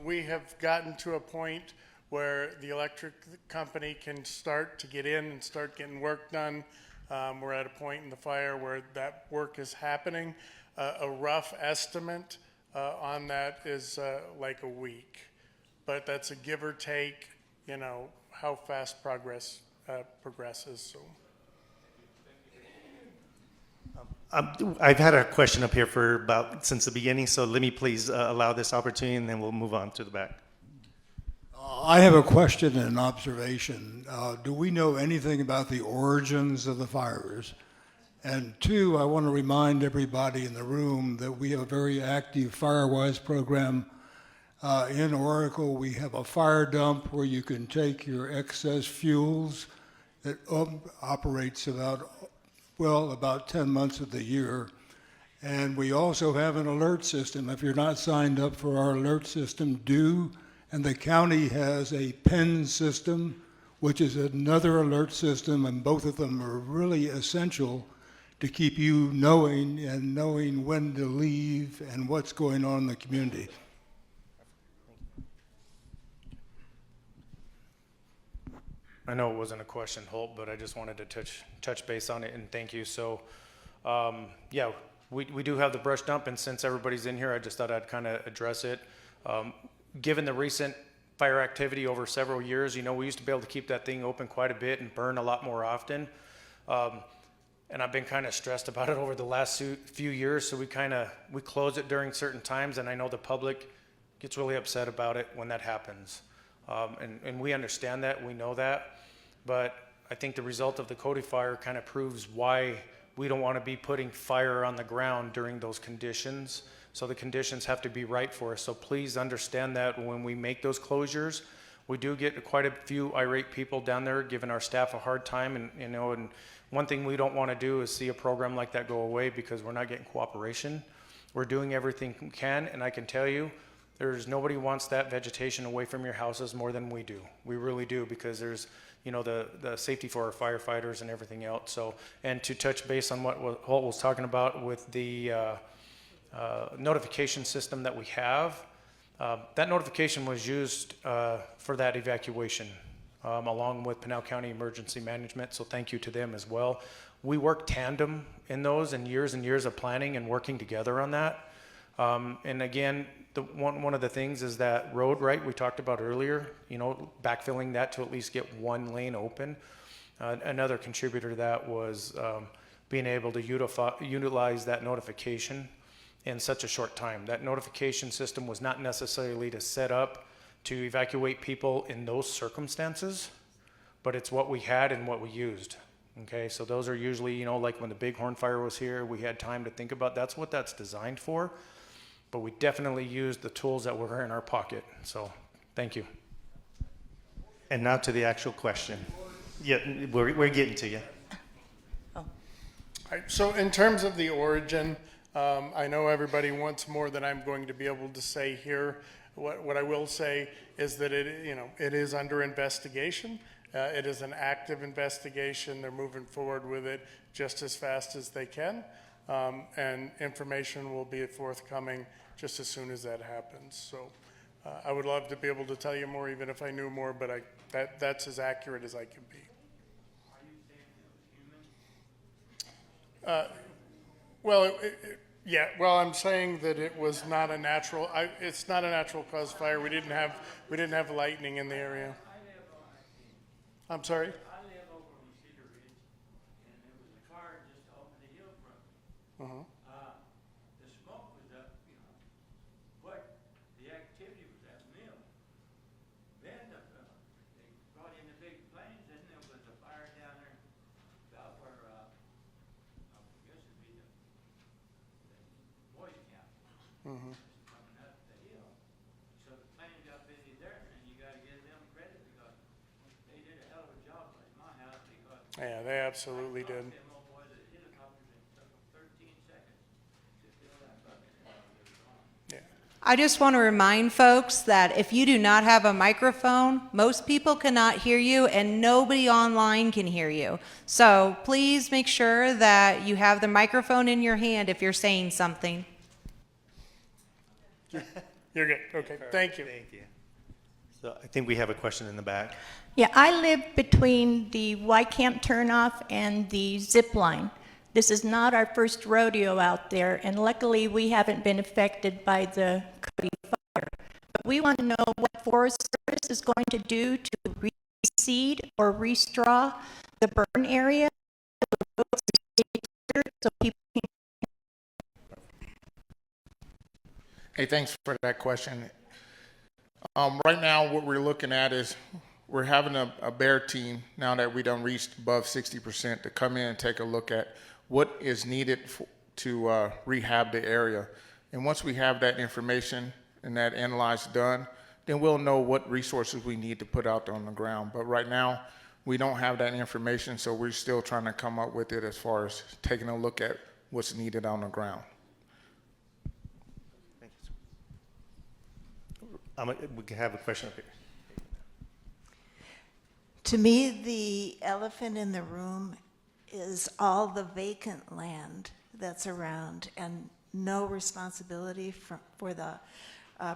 E: We have gotten to a point where the electric company can start to get in and start getting work done. We're at a point in the fire where that work is happening. A rough estimate on that is like a week, but that's a give or take, how fast progresses. So.
A: I've had a question up here since the beginning, so let me please allow this opportunity, and then we'll move on to the back.
O: I have a question and an observation. Do we know anything about the origins of the fires? And two, I want to remind everybody in the room that we have a very active FireWise program. In Oracle, we have a fire dump where you can take your excess fuels that operates about 10 months of the year. And we also have an alert system. If you're not signed up for our alert system, do. And the county has a PEN system, which is another alert system, and both of them are really essential to keep you knowing when to leave and what's going on in the community.
H: I know it wasn't a question, Holt, but I just wanted to touch base on it, and thank you. So, yeah, we do have the brush dump, and since everybody's in here, I just thought I'd kind of address it. Given the recent fire activity over several years, we used to be able to keep that thing open quite a bit and burn a lot more often. And I've been kind of stressed about it over the last few years, so we close it during certain times, and I know the public gets really upset about it when that happens. And we understand that, we know that, but I think the result of the Cody fire kind of proves why we don't want to be putting fire on the ground during those conditions. So the conditions have to be right for us. So please understand that when we make those closures, we do get quite a few irate people down there giving our staff a hard time. And one thing we don't want to do is see a program like that go away because we're not getting cooperation. We're doing everything we can, and I can tell you, there's nobody wants that vegetation away from your houses more than we do. We really do, because there's, the safety for our firefighters and everything else. So, and to touch base on what Holt was talking about with the notification system that we have, that notification was used for that evacuation, along with Pinal County Emergency Management. So thank you to them as well. We work tandem in those, and years of planning and working together on that. And again, one of the things is that road, right, we talked about earlier, backfilling that to at least get one lane open. Another contributor to that was being able to utilize that notification in such a short time. That notification system was not necessarily to set up to evacuate people in those circumstances, but it's what we had and what we used. Okay, so those are usually, like when the Bighorn fire was here, we had time to think about, that's what that's designed for. But we definitely used the tools that were in our pocket. So thank you.
A: And now to the actual question. Yeah, we're getting to you.
E: All right, so in terms of the origin, I know everybody wants more than I'm going to be able to say here. What I will say is that it is under investigation. It is an active investigation. They're moving forward with it just as fast as they can. And information will be forthcoming just as soon as that happens. So I would love to be able to tell you more even if I knew more, but that's as accurate as I can be. Well, I'm saying that it was not a natural. It's not a natural cause fire. We didn't have lightning in the area. I'm sorry.
P: I live over on Cedar Ridge, and there was a fire just off the hill from me. The smoke was up, but the activity was at mill. Then they brought in the big planes, and there was a fire down there about where I guess it'd be the Boy Scout coming up the hill. So the planes got busy there, and you got to give them credit because they did a hell of a job at my house because
E: Yeah, they absolutely did.
P: them old boys at helicopters, it took them 13 seconds to fill that bucket and it was on.
Q: I just want to remind folks that if you do not have a microphone, most people cannot hear you and nobody online can hear you. So please make sure that you have the microphone in your hand if you're saying something.
E: You're good. Okay, thank you.
A: Thank you. So I think we have a question in the back.
R: Yeah, I live between the Y Camp turnoff and the zip line. This is not our first rodeo out there, and luckily we haven't been affected by the Cody fire. But we want to know what Forest Service is going to do to reseed or restraw the burn area so people can.
F: Hey, thanks for that question. Right now, what we're looking at is we're having a bear team, now that we done reached above 60%, to come in and take a look at what is needed to rehab the area. And once we have that information and that analysis done, then we'll know what resources we need to put out there on the ground. But right now, we don't have that information, so we're still trying to come up with it as far as taking a look at what's needed on the ground.
A: We can have a question up here.
S: To me, the elephant in the room is all the vacant land that's around and no responsibility for the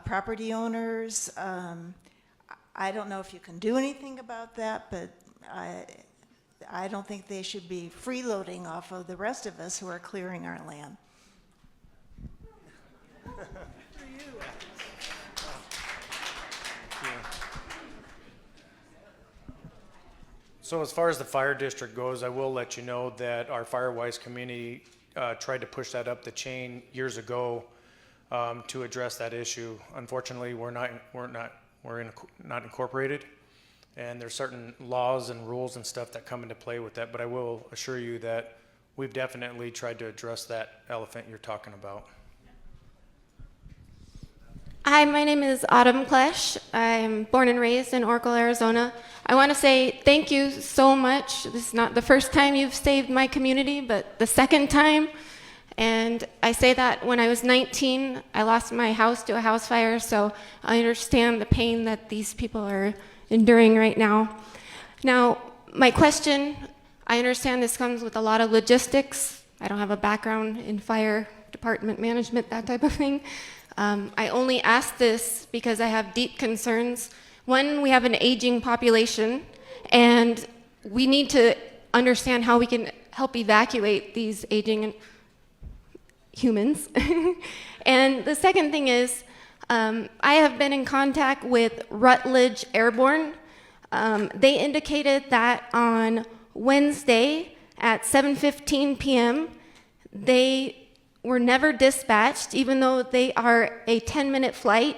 S: property owners. I don't know if you can do anything about that, but I don't think they should be freeloading off of the rest of us who are clearing our land.
H: So as far as the fire district goes, I will let you know that our Firewise community tried to push that up the chain years ago to address that issue. Unfortunately, we're not incorporated, and there's certain laws and rules and stuff that come into play with that, but I will assure you that we've definitely tried to address that elephant you're talking about.
T: Hi, my name is Autumn Klesch. I'm born and raised in Oracle, Arizona. I want to say thank you so much. This is not the first time you've saved my community, but the second time. And I say that when I was 19, I lost my house to a house fire, so I understand the pain that these people are enduring right now. Now, my question, I understand this comes with a lot of logistics. I don't have a background in fire department management, that type of thing. I only ask this because I have deep concerns. One, we have an aging population, and we need to understand how we can help evacuate these aging humans. And the second thing is, I have been in contact with Rutledge Airborne. They indicated that on Wednesday at 7:15 p.m., they were never dispatched, even though they are a 10-minute flight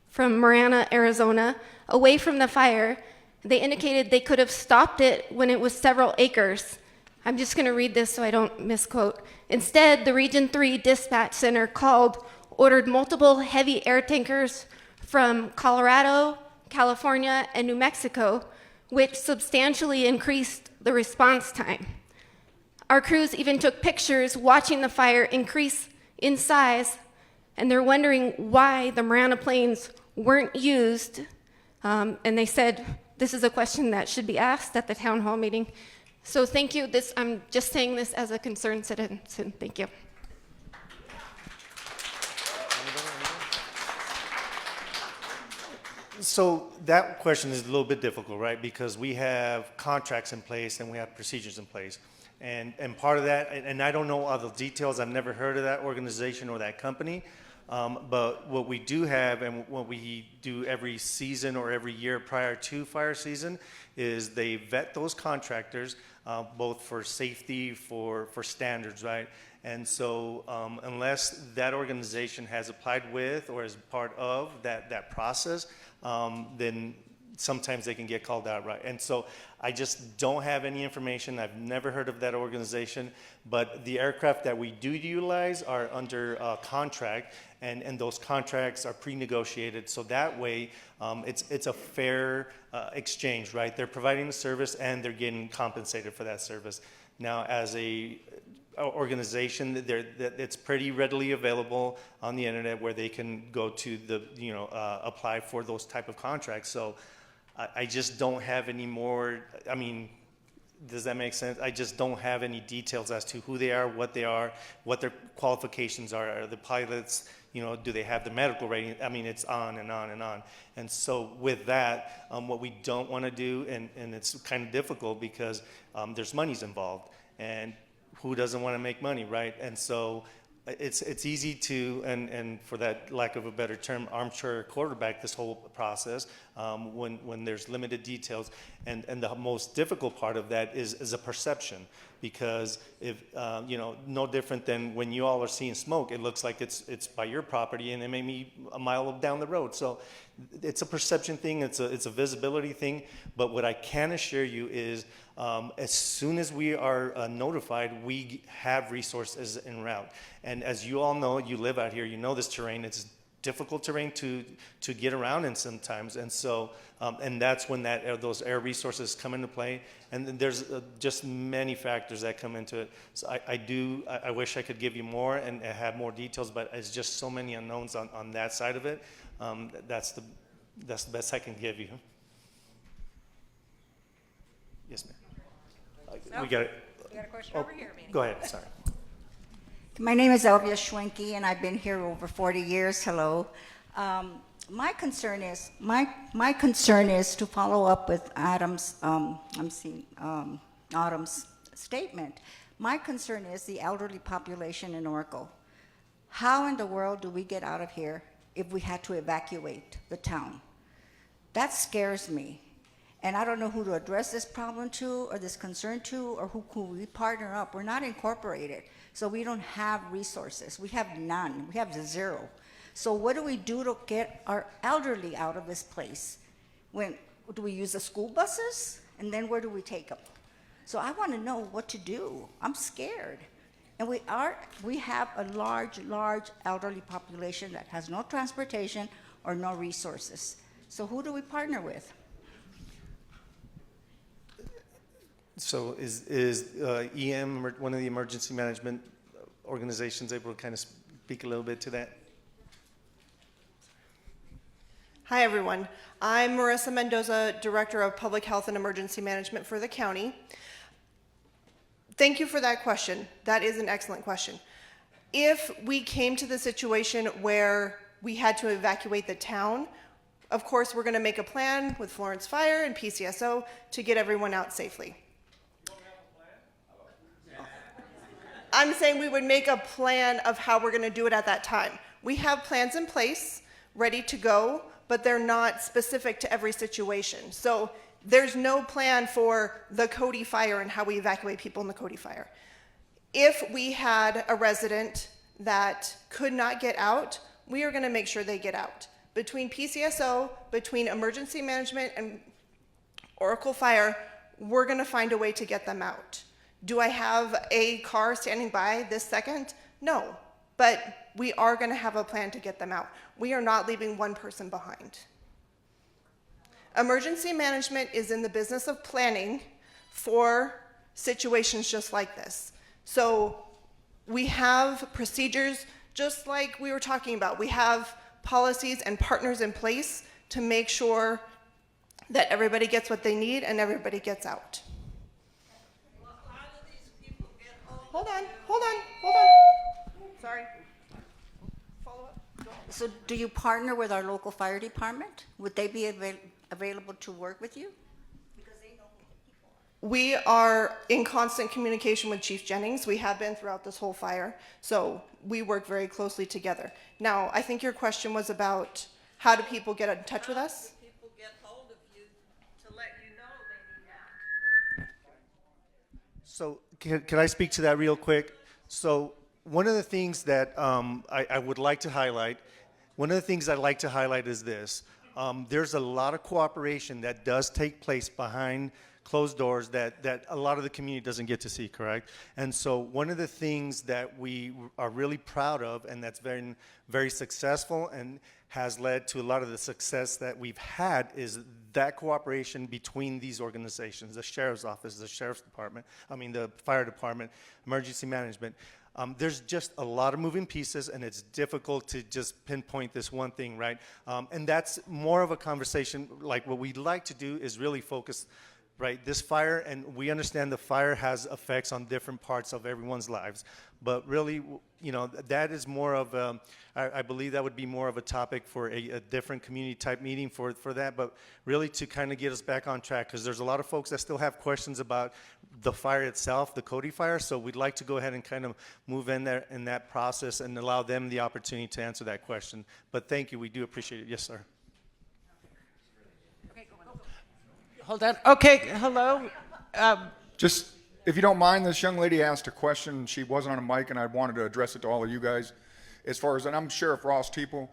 T: from Marana, Arizona, away from the fire. They indicated they could have stopped it when it was several acres. I'm just going to read this so I don't misquote. Instead, the Region 3 Dispatch Center ordered multiple heavy air tankers from Colorado, California, and New Mexico, which substantially increased the response time. Our crews even took pictures watching the fire increase in size, and they're wondering why the Marana planes weren't used. And they said this is a question that should be asked at the town hall meeting. So thank you. I'm just saying this as a concerned citizen. Thank you.
A: So that question is a little bit difficult, right? Because we have contracts in place and we have procedures in place. And part of that, and I don't know all the details, I've never heard of that organization or that company, but what we do have and what we do every season or every year prior to fire season is they vet those contractors, both for safety, for standards, right? And so unless that organization has applied with or is part of that process, then sometimes they can get called out, right? And so I just don't have any information. I've never heard of that organization, but the aircraft that we do utilize are under contract, and those contracts are pre-negotiated, so that way it's a fair exchange, right? They're providing the service and they're getting compensated for that service. Now, as a organization, it's pretty readily available on the internet where they can go to apply for those type of contracts. So I just don't have any more, I mean, does that make sense? I just don't have any details as to who they are, what their qualifications are. Are the pilots, do they have the medical rating? I mean, it's on and on and on. And so with that, what we don't want to do, and it's kind of difficult because there's monies involved, and who doesn't want to make money, right? And so it's easy to, and for that lack of a better term, armchair quarterback this whole process when there's limited details. And the most difficult part of that is a perception, because if no different than when you all are seeing smoke, it looks like it's by your property and it may be a mile down the road. So it's a perception thing, it's a visibility thing. But what I can assure you is as soon as we are notified, we have resources en route. And as you all know, you live out here, you know this terrain, it's difficult terrain to get around in sometimes. And so, and that's when those air resources come into play. And then there's just many factors that come into it. So I wish I could give you more and have more details, but it's just so many unknowns on that side of it. That's the best I can give you. Yes, ma'am. We got it.
U: We got a question over here, Manny.
A: Go ahead, sorry.
U: My name is Elvia Schwenke, and I've been here over 40 years. Hello. My concern is to follow up with Adam's. Autumn's statement. My concern is the elderly population in Oracle. How in the world do we get out of here if we had to evacuate the town? That scares me. And I don't know who to address this problem to or this concern to, or who we partner up. We're not incorporated, so we don't have resources. We have none. We have zero. So what do we do to get our elderly out of this place when do we use the school buses? And then where do we take them? So I want to know what to do. I'm scared. And we have a large elderly population that has no transportation or no resources. So who do we partner with?
A: So is EM, one of the emergency management organizations, able to kind of speak a little bit to that?
B: Hi, everyone. I'm Marissa Mendoza, Director of Public Health and Emergency Management for the county. Thank you for that question. That is an excellent question. If we came to the situation where we had to evacuate the town, of course, we're going to make a plan with Florence Fire and PCSO to get everyone out safely. I'm saying we would make a plan of how we're going to do it at that time. We have plans in place, ready to go, but they're not specific to every situation. So there's no plan for the Cody fire and how we evacuate people in the Cody fire. If we had a resident that could not get out, we are going to make sure they get out. Between PCSO, between emergency management and Oracle Fire, we're going to find a way to get them out. Do I have a car standing by this second? No, but we are going to have a plan to get them out. We are not leaving one person behind. Emergency management is in the business of planning for situations just like this. So we have procedures just like we were talking about. We have policies and partners in place to make sure that everybody gets what they need and everybody gets out. Hold on. Sorry. Follow up. Go ahead.
U: So do you partner with our local fire department? Would they be available to work with you?
B: We are in constant communication with Chief Jennings. We have been throughout this whole fire, so we work very closely together. Now, I think your question was about how do people get in touch with us?
V: How do people get hold of you to let you know they need help?
A: So can I speak to that real quick? So one of the things that I would like to highlight, is this. There's a lot of cooperation that does take place behind closed doors that a lot of the community doesn't get to see, correct? And so one of the things that we are really proud of and that's been very successful and has led to a lot of the success that we've had is that cooperation between these organizations, the Sheriff's Office, the Sheriff's Department, the Fire Department, Emergency Management. There's just a lot of moving pieces, and it's difficult to just pinpoint this one thing, right? And that's more of a conversation, like what we'd like to do is really focus, right, this fire, and we understand the fire has effects on different parts of everyone's lives, but really, that is more of I believe that would be more of a topic for a different community type meeting for that, but really to kind of get us back on track, because there's a lot of folks that still have questions about the fire itself, the Cody fire, so we'd like to go ahead and kind of move in there in that process and allow them the opportunity to answer that question. But thank you, we do appreciate it. Yes, sir.
W: Hold on. Okay, hello.
X: Just, if you don't mind, this young lady asked a question. She wasn't on a mic, and I wanted to address it to all of you guys. As far as, and I'm Sheriff Ross Teeple,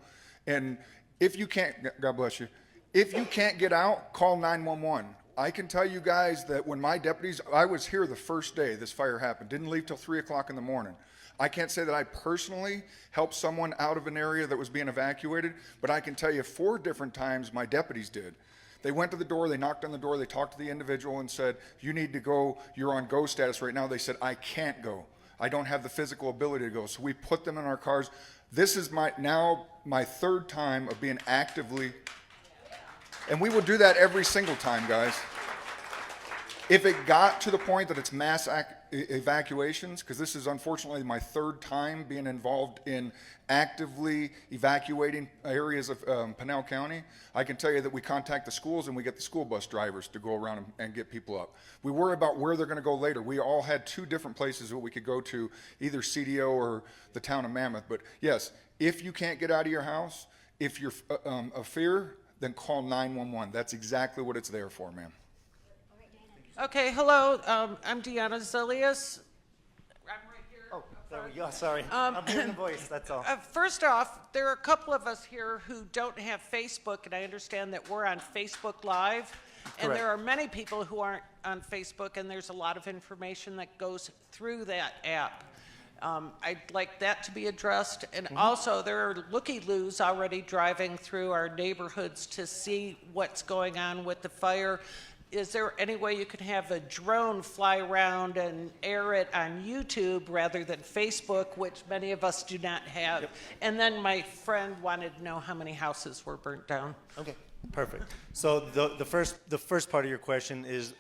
X: and if you can't, God bless you, if you can't get out, call 911. I can tell you guys that when my deputies, I was here the first day this fire happened, didn't leave till 3 o'clock in the morning. I can't say that I personally helped someone out of an area that was being evacuated, but I can tell you 4 different times my deputies did. They went to the door, they knocked on the door, they talked to the individual and said, you need to go, you're on go status right now. They said, I can't go. I don't have the physical ability to go. So we put them in our cars. This is now my 3rd time of being actively, and we will do that every single time, guys. If it got to the point that it's mass evacuations, because this is unfortunately my 3rd time being involved in actively evacuating areas of Pinal County, I can tell you that we contact the schools and we get the school bus drivers to go around and get people up. We worry about where they're going to go later. We all had 2 different places that we could go to, either CDO or the town of Mammoth. But yes, if you can't get out of your house, if you're of fear, then call 911. That's exactly what it's there for, ma'am.
W: Okay, hello. I'm Deanna Zilius. I'm right here.
A: There we go, sorry. I'm hearing the voice, that's all.
W: First off, there are a couple of us here who don't have Facebook, and I understand that we're on Facebook Live. And
A: Correct.
W: there are many people who aren't on Facebook, and there's a lot of information that goes through that app. I'd like that to be addressed. And also, there are looky-loos already driving through our neighborhoods to see what's going on with the fire. Is there any way you could have a drone fly around and air it on YouTube rather than Facebook, which many of us do not have? Yep. And then my friend wanted to know how many houses were burnt down.
A: Okay, perfect. So the first part of your question is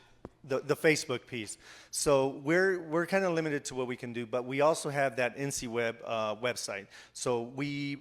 A: the Facebook piece. So we're kind of limited to what we can do, but we also have that NCWeb website. So we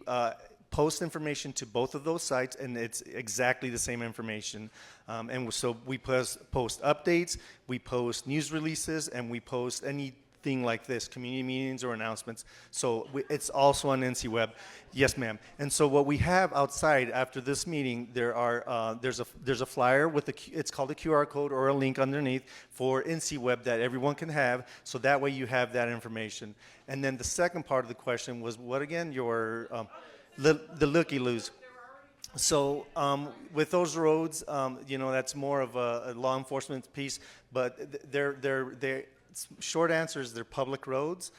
A: post information to both of those sites, and it's exactly the same information. And so we post updates, we post news releases, and we post anything like this, community meetings or announcements. So it's also on NCWeb. Yes, ma'am. And so what we have outside after this meeting, there's a flyer with it's called a QR code or a link underneath for NCWeb that everyone can have. So that way you have that information. And then the second part of the question was what again? Your the looky-loos. So with those roads, that's more of a law enforcement piece, but short answer is they're public roads.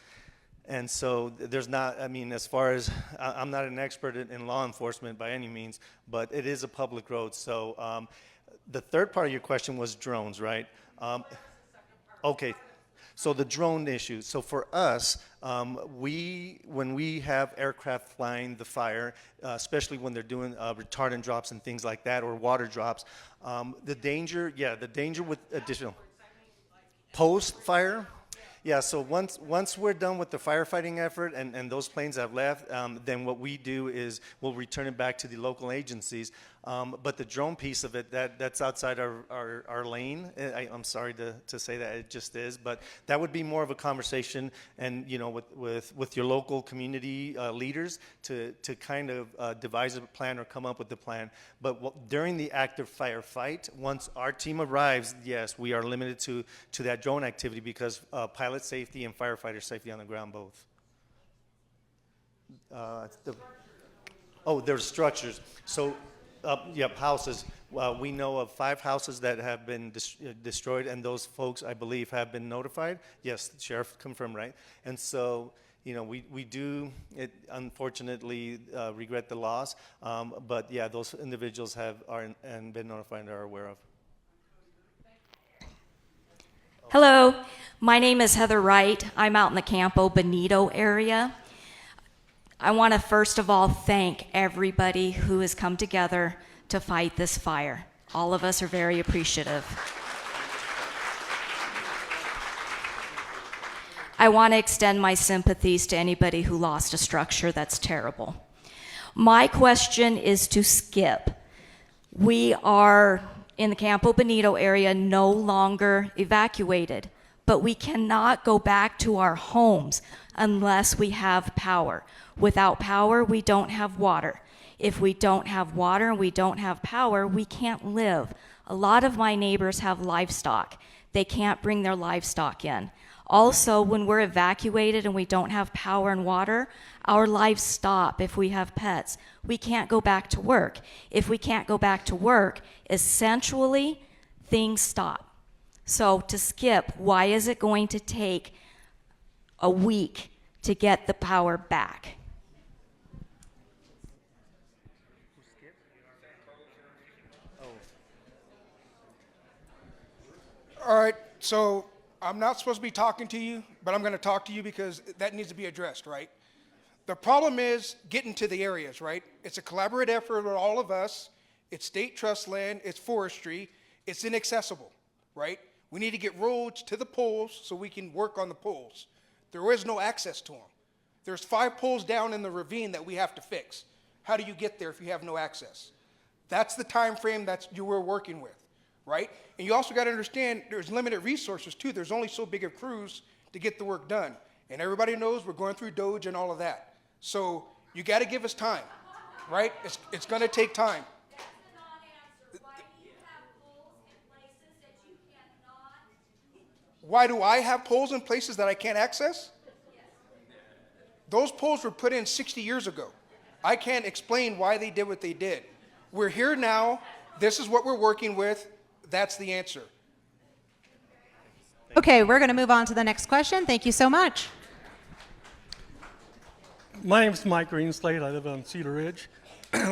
A: And so there's not, as far as, I'm not an expert in law enforcement by any means, but it is a public road. So the third part of your question was drones, right? Okay. So the drone issue. So for us, when we have aircraft flying the fire, especially when they're doing retardant drops and things like that, or water drops, the danger with additional post-fire. Yeah, so once we're done with the firefighting effort and those planes have left, then what we do is we'll return it back to the local agencies. But the drone piece of it, that's outside our lane. I'm sorry to say that, it just is. But that would be more of a conversation and, with your local community leaders to kind of devise a plan or come up with a plan. But during the active firefight, once our team arrives, yes, we are limited to that drone activity because pilot safety and firefighter safety on the ground both. There's structures. So, houses. We know of 5 houses that have been destroyed, and those folks, I believe, have been notified. Yes, the sheriff confirmed, right? And so, we do, unfortunately, regret the loss. But yeah, those individuals are been notified and are aware of.
C: Hello, my name is Heather Wright. I'm out in the Campo Bonito area. I want to first of all thank everybody who has come together to fight this fire. All of us are very appreciative. I want to extend my sympathies to anybody who lost a structure. That's terrible. My question is to Skip. We are in the Campo Bonito area no longer evacuated, but we cannot go back to our homes unless we have power. Without power, we don't have water. If we don't have water and we don't have power, we can't live. A lot of my neighbors have livestock. They can't bring their livestock in. Also, when we're evacuated and we don't have power and water, our lives stop if we have pets. We can't go back to work. If we can't go back to work, essentially, things stop. So to Skip, why is it going to take a week to get the power back?
D: All right, so I'm not supposed to be talking to you, but I'm going to talk to you because that needs to be addressed, right? The problem is getting to the areas, right? It's a collaborative effort with all of us. It's state trust land, it's forestry, it's inaccessible, right? We need to get roads to the poles so we can work on the poles. There is no access to them. There's 5 poles down in the ravine that we have to fix. How do you get there if you have no access? That's the time frame that you were working with, right? And you also got to understand there's limited resources too. There's only so big of crews to get the work done. And everybody knows we're going through Doge and all of that. So you got to give us time, right? It's going to take time. Why do I have poles in places that I can't access? Those poles were put in 60 years ago. I can't explain why they did what they did. We're here now. This is what we're working with. That's the answer.
Q: Okay, we're going to move on to the next question. Thank you so much.
G: My name is Mike Greenslade. I live on Cedar Ridge.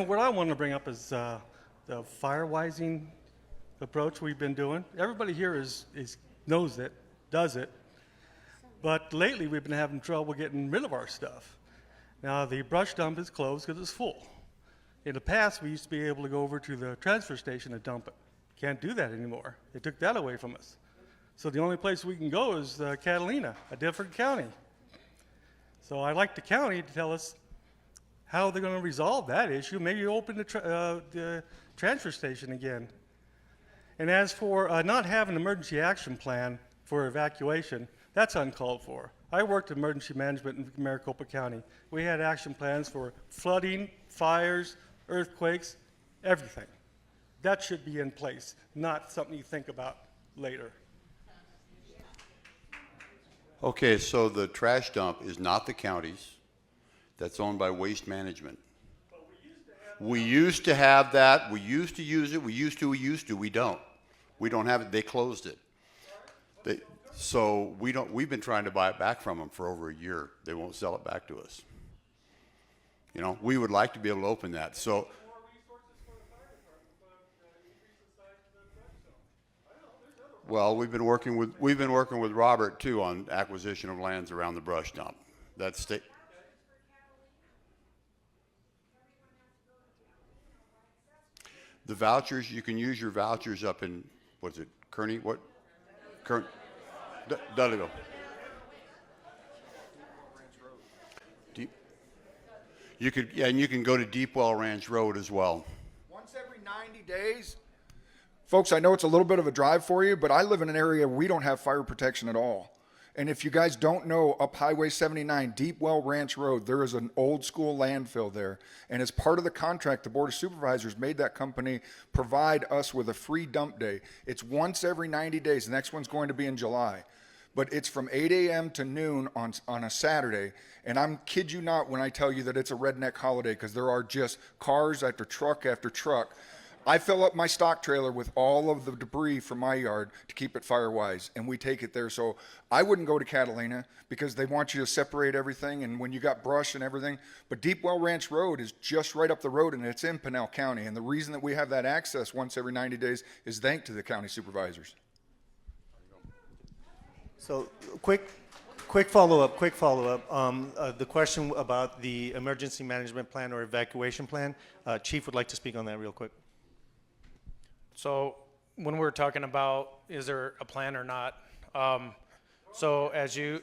G: What I want to bring up is the firewising approach we've been doing. Everybody here knows it, does it, but lately we've been having trouble getting rid of our stuff. Now the brush dump is closed because it's full. In the past, we used to be able to go over to the transfer station and dump it. Can't do that anymore. They took that away from us. So the only place we can go is Catalina, a different county. So I'd like the county to tell us how they're going to resolve that issue. Maybe open the transfer station again. And as for not having an emergency action plan for evacuation, that's uncalled for. I worked in emergency management in Maricopa County. We had action plans for flooding, fires, earthquakes, everything. That should be in place, not something you think about later.
I: Okay, so the trash dump is not the county's. That's owned by Waste Management. We used to have that. We used to use it. We used to. We don't. We don't have it. They closed it. So we don't. We've been trying to buy it back from them for over a year. They won't sell it back to us. You know, we would like to be able to open that. So. Well, we've been working with Robert too on acquisition of lands around the brush dump. That's state. The vouchers, you can use your vouchers up in, what's it, Kearney? What? Dudleyville. You could, yeah, and you can go to Deepwell Ranch Road as well.
X: Once every 90 days. Folks, I know it's a little bit of a drive for you, but I live in an area we don't have fire protection at all. And if you guys don't know, up Highway 79, Deepwell Ranch Road, there is an old school landfill there. And as part of the contract, the Board of Supervisors made that company provide us with a free dump day. It's once every 90 days. The next one's going to be in July. But it's from 8 a.m. to noon on a Saturday. And I'm kid you not when I tell you that it's a redneck holiday, because there are just cars after truck after truck. I fill up my stock trailer with all of the debris from my yard to keep it fire-wise, and we take it there. So I wouldn't go to Catalina because they want you to separate everything, and when you got brush and everything. But Deepwell Ranch Road is just right up the road, and it's in Pinell County. And the reason that we have that access once every 90 days is thanks to the county supervisors.
A: So quick follow-up. The question about the emergency management plan or evacuation plan, Chief would like to speak on that real quick.
H: So when we're talking about is there a plan or not, so as you,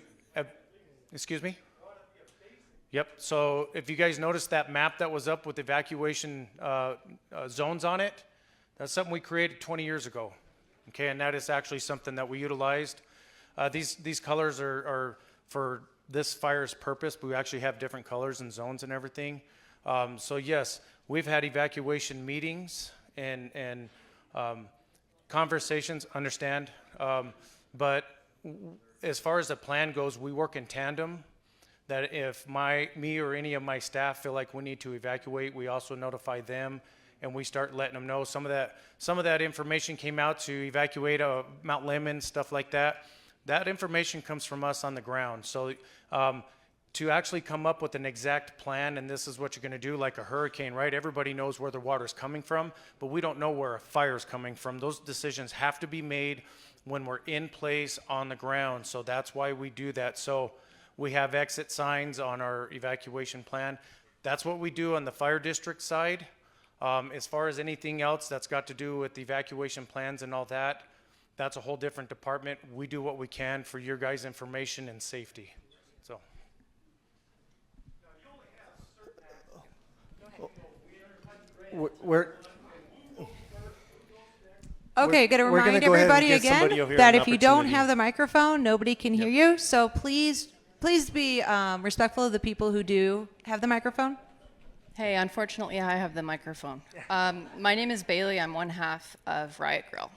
H: excuse me? Yep, so if you guys noticed that map that was up with evacuation zones on it, that's something we created 20 years ago, okay, and that is actually something that we utilized. These colors are for this fire's purpose, but we actually have different colors and zones and everything. So yes, we've had evacuation meetings and conversations, understand, but as far as the plan goes, we work in tandem. That if me or any of my staff feel like we need to evacuate, we also notify them, and we start letting them know. Some of that information came out to evacuate Mount Lemmon, stuff like that. That information comes from us on the ground. So to actually come up with an exact plan, and this is what you're going to do, like a hurricane, right? Everybody knows where the water's coming from, but we don't know where a fire's coming from. Those decisions have to be made when we're in place on the ground. So that's why we do that. So we have exit signs on our evacuation plan. That's what we do on the fire district side. As far as anything else that's got to do with the evacuation plans and all that, that's a whole different department. We do what we can for your guys' information and safety. So.
Q: Okay, going to remind everybody again that if you don't have the microphone, nobody can hear you. So please be respectful of the people who do have the microphone.
J: Hey, unfortunately, I have the microphone. My name is Bailey. I'm one half of Riot Grille.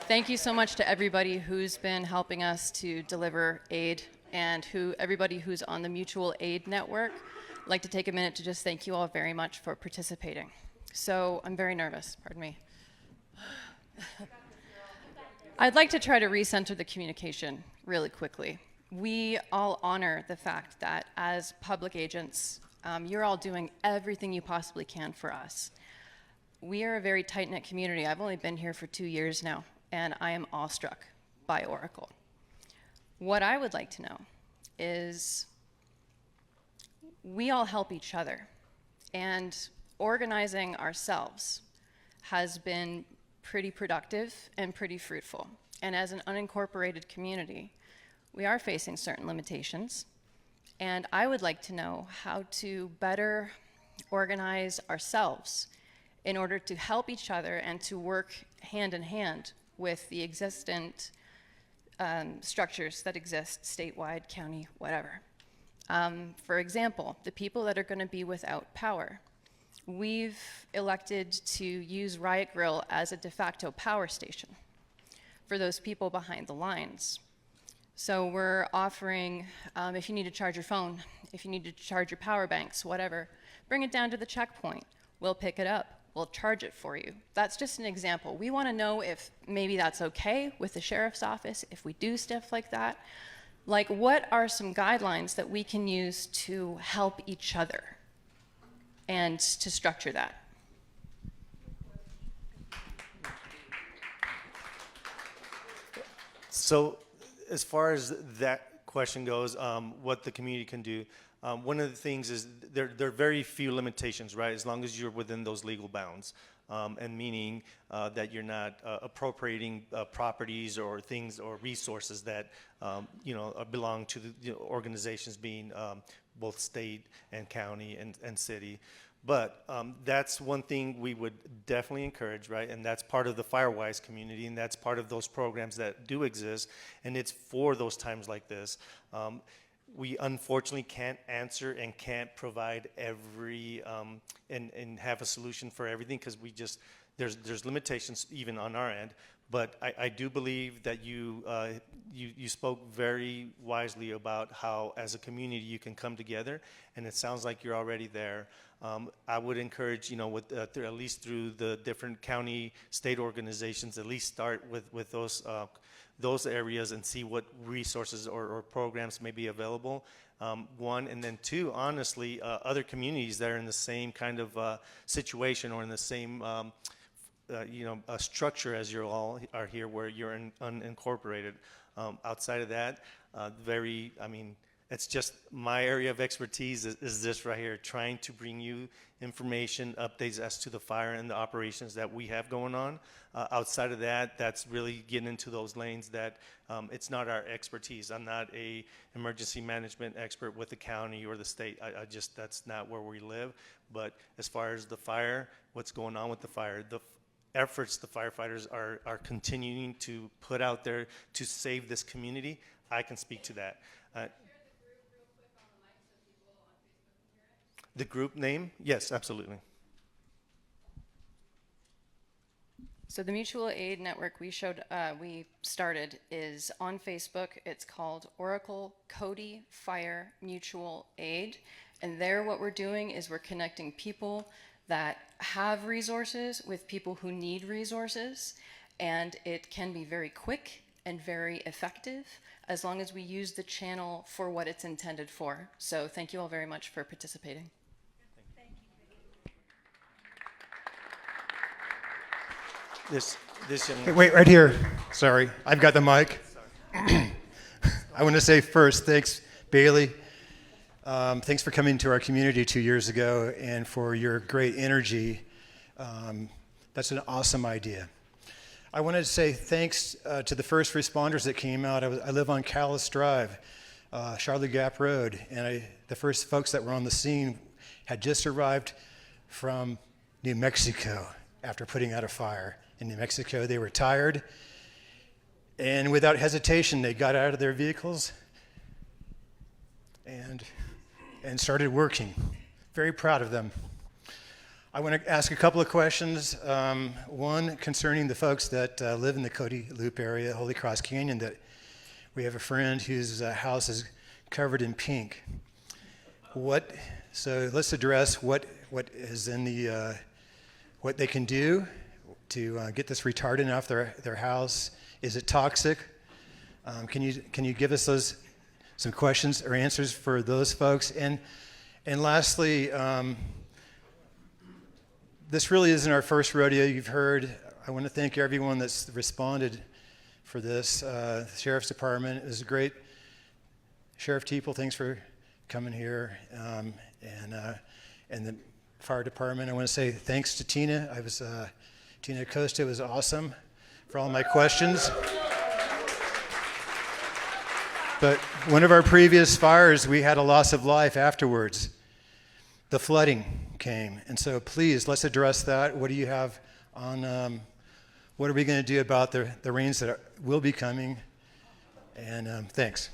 J: Thank you so much to everybody who's been helping us to deliver aid and everybody who's on the mutual aid network. I'd like to take a minute to just thank you all very much for participating. So I'm very nervous, pardon me. I'd like to try to recenter the communication really quickly. We all honor the fact that as public agents, you're all doing everything you possibly can for us. We are a very tight-knit community. I've only been here for 2 years now, and I am awestruck by Oracle. What I would like to know is we all help each other, and organizing ourselves has been pretty productive and pretty fruitful. And as an unincorporated community, we are facing certain limitations, and I would like to know how to better organize ourselves in order to help each other and to work hand in hand with the existent structures that exist statewide, county, whatever. For example, the people that are going to be without power. We've elected to use Riot Grille as a de facto power station for those people behind the lines. So we're offering, if you need to charge your phone, if you need to charge your power banks, whatever, bring it down to the checkpoint. We'll pick it up. We'll charge it for you. That's just an example. We want to know if maybe that's okay with the sheriff's office, if we do stuff like that. Like, what are some guidelines that we can use to help each other and to structure that?
A: So as far as that question goes, what the community can do, one of the things is there are very few limitations, right? As long as you're within those legal bounds, and meaning that you're not appropriating properties or things or resources that belong to the organizations, being both state and county and city. But that's one thing we would definitely encourage, right? And that's part of the Firewise community, and that's part of those programs that do exist, and it's for those times like this. We unfortunately can't answer and can't provide every and have a solution for everything, because there's limitations even on our end. But I do believe that you spoke very wisely about how, as a community, you can come together, and it sounds like you're already there. I would encourage, at least through the different county, state organizations, at least start with those areas and see what resources or programs may be available. One, and then two, honestly, other communities that are in the same kind of situation or in the same structure as you all are here, where you're unincorporated. Outside of that, it's just my area of expertise is this right here, trying to bring you information, updates as to the fire and the operations that we have going on. Outside of that, that's really getting into those lanes that it's not our expertise. I'm not a emergency management expert with the county or the state. That's not where we live. But as far as the fire, what's going on with the fire, the efforts the firefighters are continuing to put out there to save this community, I can speak to that. The group name? Yes, absolutely.
J: So the mutual aid network we started is on Facebook. It's called Oracle Cody Fire Mutual Aid. And there what we're doing is we're connecting people that have resources with people who need resources. And it can be very quick and very effective as long as we use the channel for what it's intended for. So thank you all very much for participating.
A: This young
K: Hey, wait, right here. Sorry, I've got the mic. I want to say first, thanks, Bailey. Thanks for coming to our community 2 years ago and for your great energy. That's an awesome idea. I wanted to say thanks to the first responders that came out. I live on Callis Drive, Charlotte Gap Road, and the first folks that were on the scene had just arrived from New Mexico after putting out a fire. In New Mexico, they were tired, and without hesitation, they got out of their vehicles and started working. Very proud of them. I want to ask a couple of questions. One concerning the folks that live in the Cody Loop area, Holy Cross Canyon, that we have a friend whose house is covered in pink. So let's address what is in the, what they can do to get this retardant off their house. Is it toxic? Can you give us some questions or answers for those folks? And lastly, this really isn't our first rodeo. You've heard. I want to thank everyone that's responded for this. The Sheriff's Department is great. Sheriff Teeple, thanks for coming here. And the Fire Department, I want to say thanks to Tina. Tina Acosta was awesome for all my questions. But one of our previous fires, we had a loss of life afterwards. The flooding came. And so please, let's address that. What do you have on, what are we going to do about the rains that will be coming? And thanks.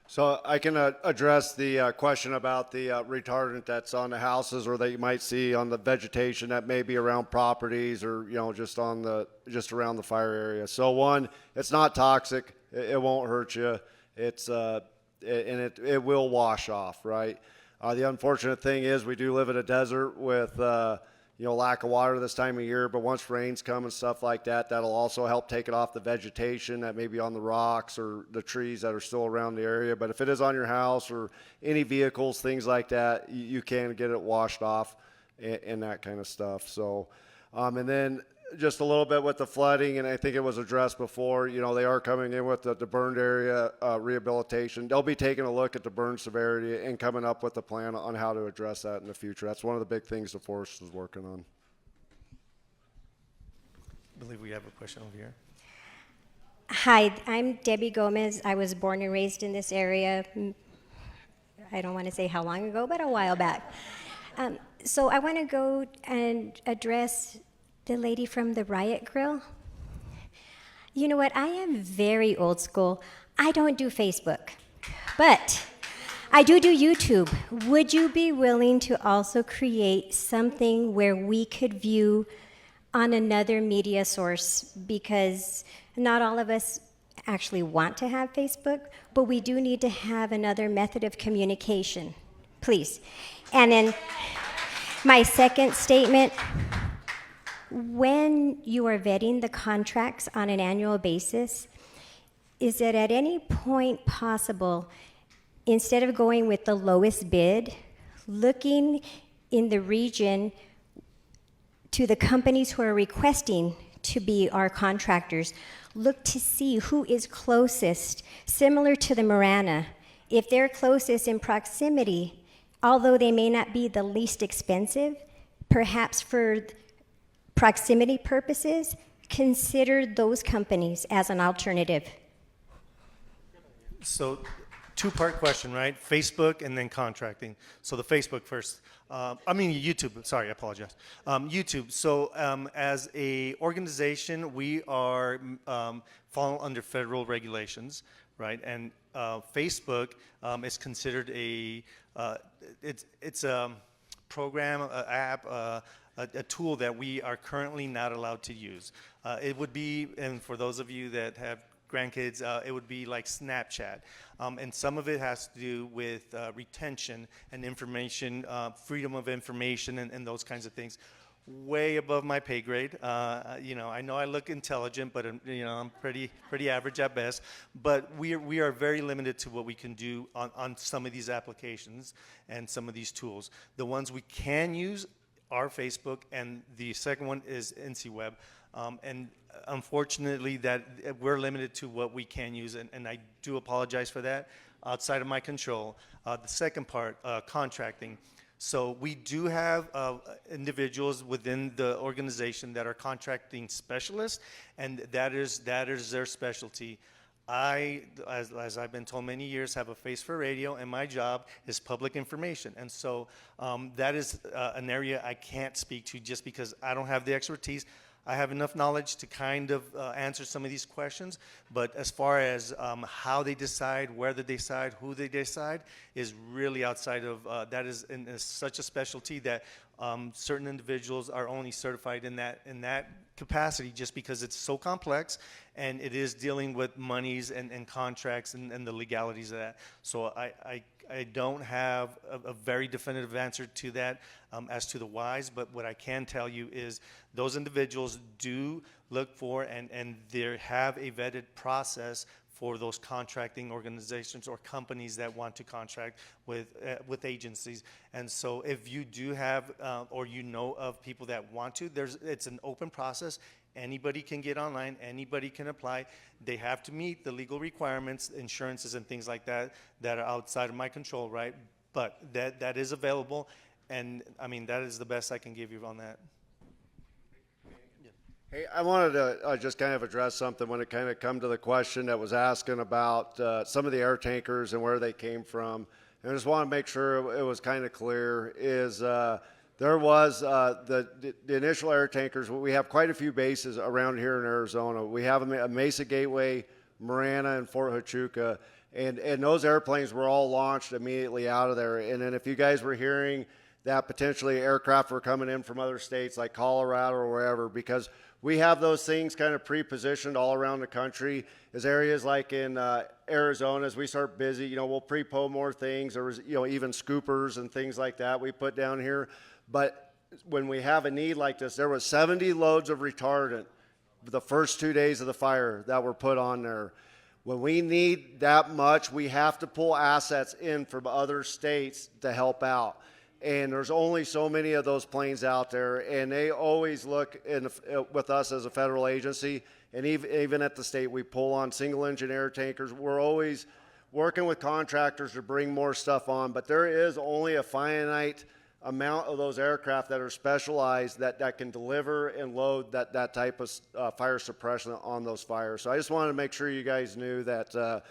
L: So I can address the question about the retardant that's on the houses or that you might see on the vegetation that may be around properties or, you know, just around the fire area. So one, it's not toxic. It won't hurt you. It will wash off, right? The unfortunate thing is we do live in a desert with lack of water this time of year, but once rains come and stuff like that, that'll also help take it off the vegetation that may be on the rocks or the trees that are still around the area. But if it is on your house or any vehicles, things like that, you can get it washed off and that kind of stuff. So, and then just a little bit with the flooding, and I think it was addressed before, they are coming in with the burned area rehabilitation. They'll be taking a look at the burn severity and coming up with a plan on how to address that in the future. That's one of the big things the forest is working on.
A: I believe we have a question over here.
M: Hi, I'm Debbie Gomez. I was born and raised in this area. I don't want to say how long ago, but a while back. So I want to go and address the lady from the Riot Grill. You know what? I am very old school. I don't do Facebook, but I do YouTube. Would you be willing to also create something where we could view on another media source? Because not all of us actually want to have Facebook, but we do need to have another method of communication, please. And then my second statement, when you are vetting the contracts on an annual basis, is it at any point possible, instead of going with the lowest bid, looking in the region to the companies who are requesting to be our contractors, look to see who is closest, similar to the Marana. If they're closest in proximity, although they may not be the least expensive, perhaps for proximity purposes, consider those companies as an alternative.
A: So, two-part question, right? Facebook and then contracting. So the Facebook first. YouTube. Sorry, I apologize. YouTube. So as a organization, we are fall under federal regulations, right? And Facebook is considered it's a program, an app, a tool that we are currently not allowed to use. It would be, and for those of you that have grandkids, it would be like Snapchat. And some of it has to do with retention and information, freedom of information and those kinds of things. Way above my pay grade. I know I look intelligent, but I'm pretty average at best. But we are very limited to what we can do on some of these applications and some of these tools. The ones we can use are Facebook, and the second one is NCWeb. And unfortunately, that we're limited to what we can use, and I do apologize for that, outside of my control. The second part, contracting. So we do have individuals within the organization that are contracting specialists, and that is their specialty. I, as I've been told many years, have a face for radio, and my job is public information. And so that is an area I can't speak to just because I don't have the expertise. I have enough knowledge to kind of answer some of these questions, but as far as how they decide, where they decide, who they decide, is really outside of, that is such a specialty that certain individuals are only certified in that capacity just because it's so complex and it is dealing with monies and contracts and the legalities of that. So I don't have a very definitive answer to that as to the whys, but what I can tell you is those individuals do look for and they have a vetted process for those contracting organizations or companies that want to contract with agencies. And so if you do have or you know of people that want to, it's an open process. Anybody can get online, anybody can apply. They have to meet the legal requirements, insurances and things like that are outside of my control, right? But that is available, and I mean, that is the best I can give you on that.
L: Hey, I wanted to just kind of address something when it kind of come to the question that was asking about some of the air tankers and where they came from. And I just want to make sure it was kind of clear is there was the initial air tankers. We have quite a few bases around here in Arizona. We have a Mesa Gateway, Marana, and Fort Huachuca. And those airplanes were all launched immediately out of there. And then if you guys were hearing that potentially aircraft were coming in from other states like Colorado or wherever, because we have those things kind of pre-positioned all around the country. As areas like in Arizona, as we start busy, we'll pre-po more things, or even scoopers and things like that we put down here. But when we have a need like this, there was 70 loads of retardant the first 2 days of the fire that were put on there. When we need that much, we have to pull assets in from other states to help out. And there's only so many of those planes out there, and they always look with us as a federal agency, and even at the state, we pull on single engine air tankers. We're always working with contractors to bring more stuff on, but there is only a finite amount of those aircraft that are specialized that can deliver and load that type of fire suppression on those fires. So I just wanted to make sure you guys knew that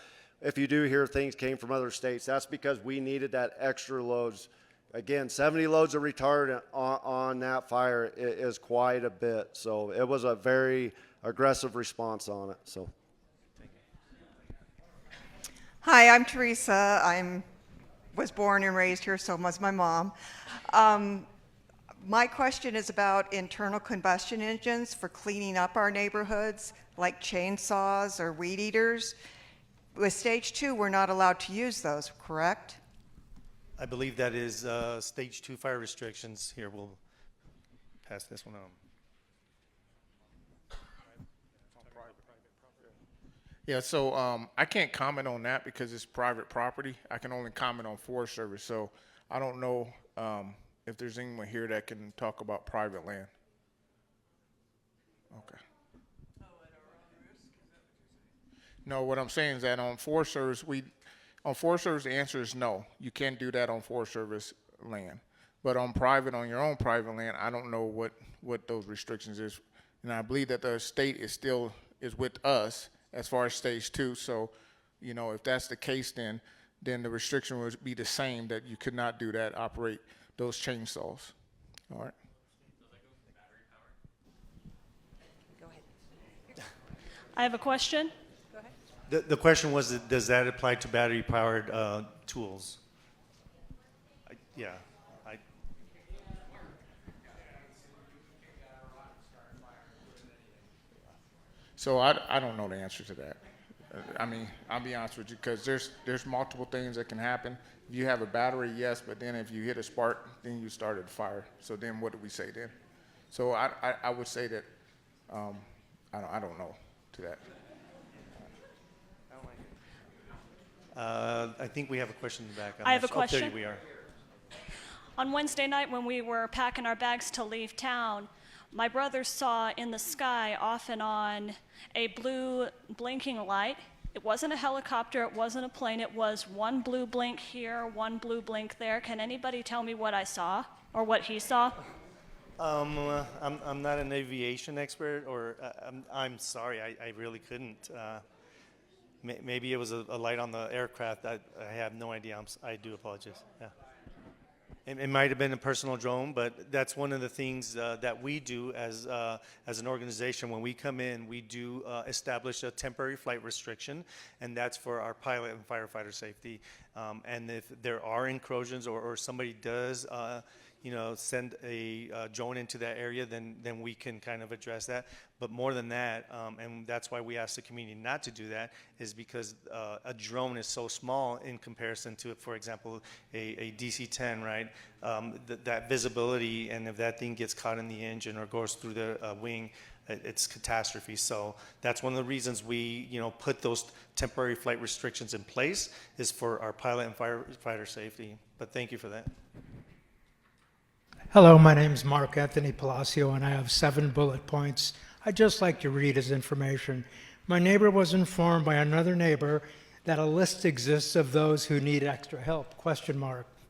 L: if you do hear things came from other states, that's because we needed that extra loads. Again, 70 loads of retardant on that fire is quite a bit. So it was a very aggressive response on it. So.
E: Hi, I'm Teresa. I was born and raised here, so was my mom. My question is about internal combustion engines for cleaning up our neighborhoods, like chainsaws or weed eaters. With stage 2, we're not allowed to use those, correct?
A: I believe that is stage 2 fire restrictions. Here, we'll pass this one on.
F: Yeah, so I can't comment on that because it's private property. I can only comment on Forest Service. So I don't know if there's anyone here that can talk about private land. Okay. No, what I'm saying is that on Forest Service, the answer is no. You can't do that on Forest Service land. But on your own private land, I don't know what those restrictions is. And I believe that the state is with us as far as stage 2. So, if that's the case, then the restriction would be the same, that you could not do that, operate those chainsaws. All right.
E: Go ahead.
N: I have a question.
A: The question was, does that apply to battery-powered tools? Yeah.
F: So I don't know the answer to that. I mean, I'll be honest with you, because there's multiple things that can happen. If you have a battery, yes, but then if you hit a spark, then you started a fire. So then what do we say then? So I would say that I don't know to that.
A: I think we have a question in the back.
N: I have a question.
A: There we are.
N: On Wednesday night when we were packing our bags to leave town, my brother saw in the sky off and on a blue blinking light. It wasn't a helicopter, it wasn't a plane, it was one blue blink here, one blue blink there. Can anybody tell me what I saw or what he saw?
A: I'm not an aviation expert, or I'm sorry, I really couldn't. Maybe it was a light on the aircraft. I have no idea. I do apologize. Yeah. It might have been a personal drone, but that's one of the things that we do as an organization. When we come in, we do establish a temporary flight restriction, and that's for our pilot and firefighter safety. And if there are incursions or somebody does send a drone into that area, then we can kind of address that. But more than that, and that's why we ask the community not to do that, is because a drone is so small in comparison to, for example, a DC-10, right? That visibility, and if that thing gets caught in the engine or goes through the wing, it's catastrophe. So that's one of the reasons we, put those temporary flight restrictions in place, is for our pilot and firefighter safety. But thank you for that.
O: Hello, my name is Mark Anthony Palacio, and I have 7 bullet points. I'd just like to read his information. My neighbor was informed by another neighbor that a list exists of those who need extra help, ?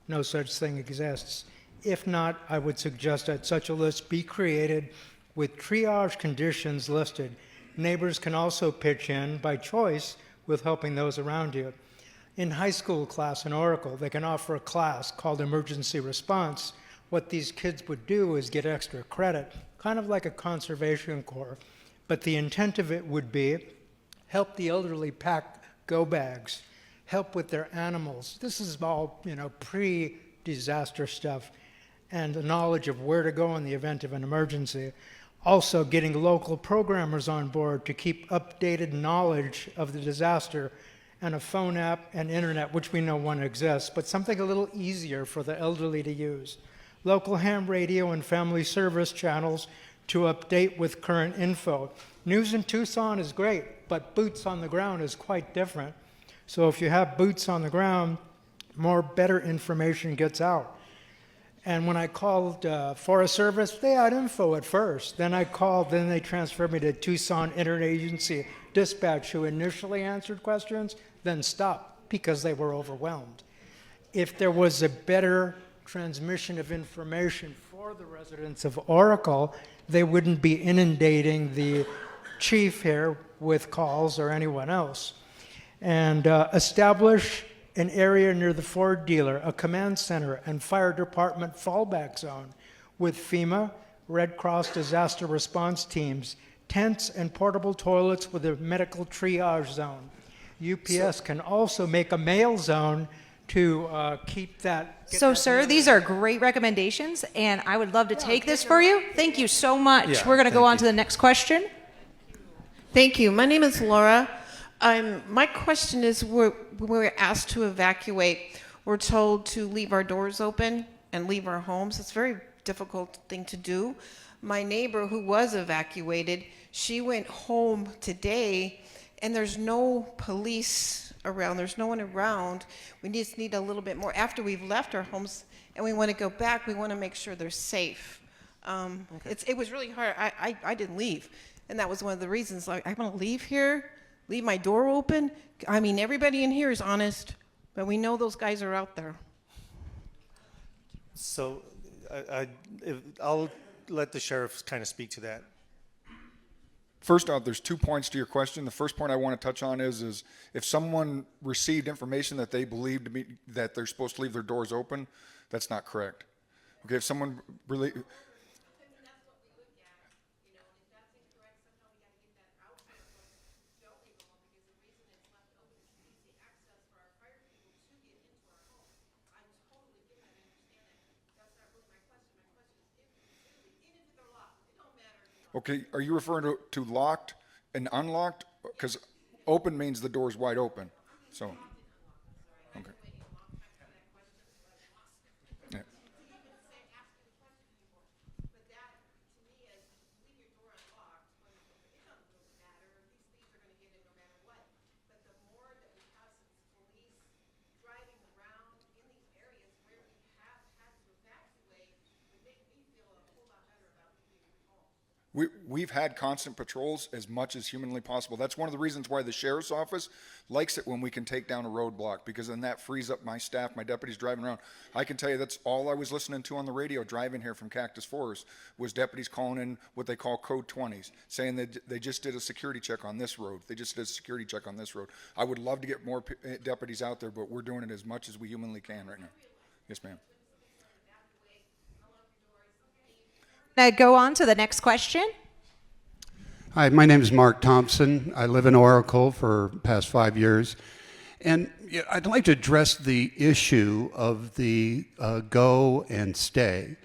O: No such thing exists. If not, I would suggest that such a list be created with triage conditions listed. Neighbors can also pitch in by choice with helping those around you. In high school class in Oracle, they can offer a class called Emergency Response. What these kids would do is get extra credit, kind of like a conservation corps. But the intent of it would be help the elderly pack go bags, help with their animals. This is all, pre-disaster stuff, and the knowledge of where to go in the event of an emergency. Also, getting local programmers on board to keep updated knowledge of the disaster, and a phone app and internet, which we know one exists, but something a little easier for the elderly to use. Local ham radio and family service channels to update with current info. News in Tucson is great, but boots on the ground is quite different. So if you have boots on the ground, better information gets out. And when I called Forest Service, they had info at first. Then they transferred me to Tucson Interagency Dispatch, who initially answered questions, then stopped because they were overwhelmed. If there was a better transmission of information for the residents of Oracle, they wouldn't be inundating the chief here with calls or anyone else. And establish an area near the Ford dealer, a command center, and fire department fallback zone with FEMA, Red Cross disaster response teams, tents and portable toilets with a medical triage zone. UPS can also make a mail zone to keep that.
Q: So, sir, these are great recommendations, and I would love to take this for you. Thank you so much.
P: Yeah,
Q: we're going to go on to the next question.
P: Thank you. My name is Laura. My question is, when we're asked to evacuate, we're told to leave our doors open and leave our homes. It's a very difficult thing to do. My neighbor who was evacuated, she went home today, and there's no police around. There's no one around. We just need a little bit more. After we've left our homes and we want to go back, we want to make sure they're safe. It was really hard. I didn't leave, and that was one of the reasons. Like, I want to leave here, leave my door open. I mean, everybody in here is honest, but we know those guys are out there.
A: So I'll let the sheriff kind of speak to that.
X: First off, there's 2 points to your question. The first point I want to touch on is if someone received information that they believed to be that they're supposed to leave their doors open, that's not correct. Okay, if someone really Okay, are you referring to locked and unlocked? Because open means the door's wide open. So, okay. Yeah. We've had constant patrols as much as humanly possible. That's one of the reasons why the sheriff's office likes it when we can take down a roadblock, because then that frees up my staff, my deputies driving around. I can tell you that's all I was listening to on the radio driving here from Cactus Forest was deputies calling in what they call code 20s, saying that they just did a security check on this road. They just did a security check on this road. I would love to get more deputies out there, but we're doing it as much as we humanly can right now. Yes, ma'am.
Q: Now go on to the next question.
R: Hi, my name is Mark Thompson. I live in Oracle for the past 5 years. And I'd like to address the issue of the go and stay.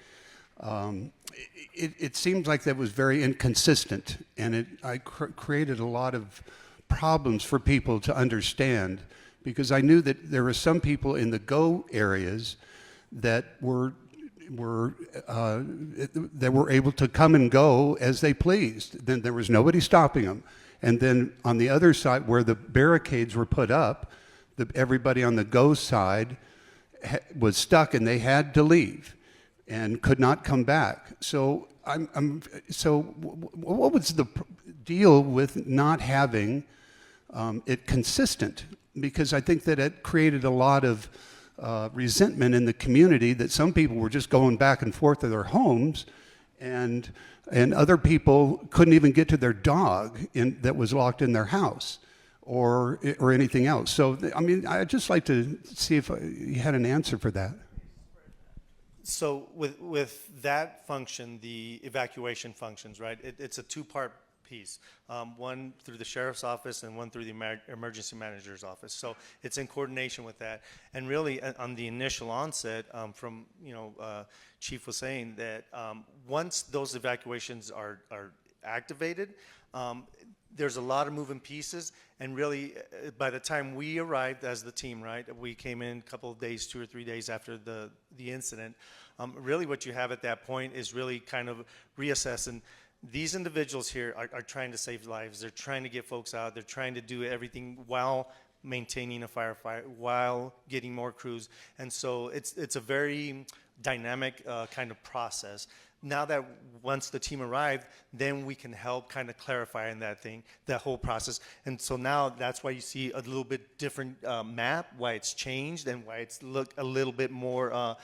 R: It seems like that was very inconsistent, and I created a lot of problems for people to understand, because I knew that there were some people in the go areas that were able to come and go as they pleased. Then there was nobody stopping them. And then on the other side, where the barricades were put up, everybody on the go side was stuck, and they had to leave and could not come back. So what was the deal with not having it consistent? Because I think that it created a lot of resentment in the community, that some people were just going back and forth to their homes, and other people couldn't even get to their dog that was locked in their house, or anything else. So, I mean, I'd just like to see if you had an answer for that.
A: So with that function, the evacuation functions, right? It's a two-part piece. One through the sheriff's office and one through the emergency manager's office. So it's in coordination with that. And really, on the initial onset, from Chief was saying that once those evacuations are activated, there's a lot of moving pieces, and really, by the time we arrived as the team, right, we came in a couple of days, 2 or 3 days after the incident. Really, what you have at that point is really kind of reassessing. These individuals here are trying to save lives. They're trying to get folks out. They're trying to do everything while maintaining a firefight, while getting more crews, and so it's a very dynamic kind of process. Now that once the team arrived, then we can help kind of clarify in that whole process. And so now that's why you see a little bit different map, why it's changed, and why it's looked a little bit more,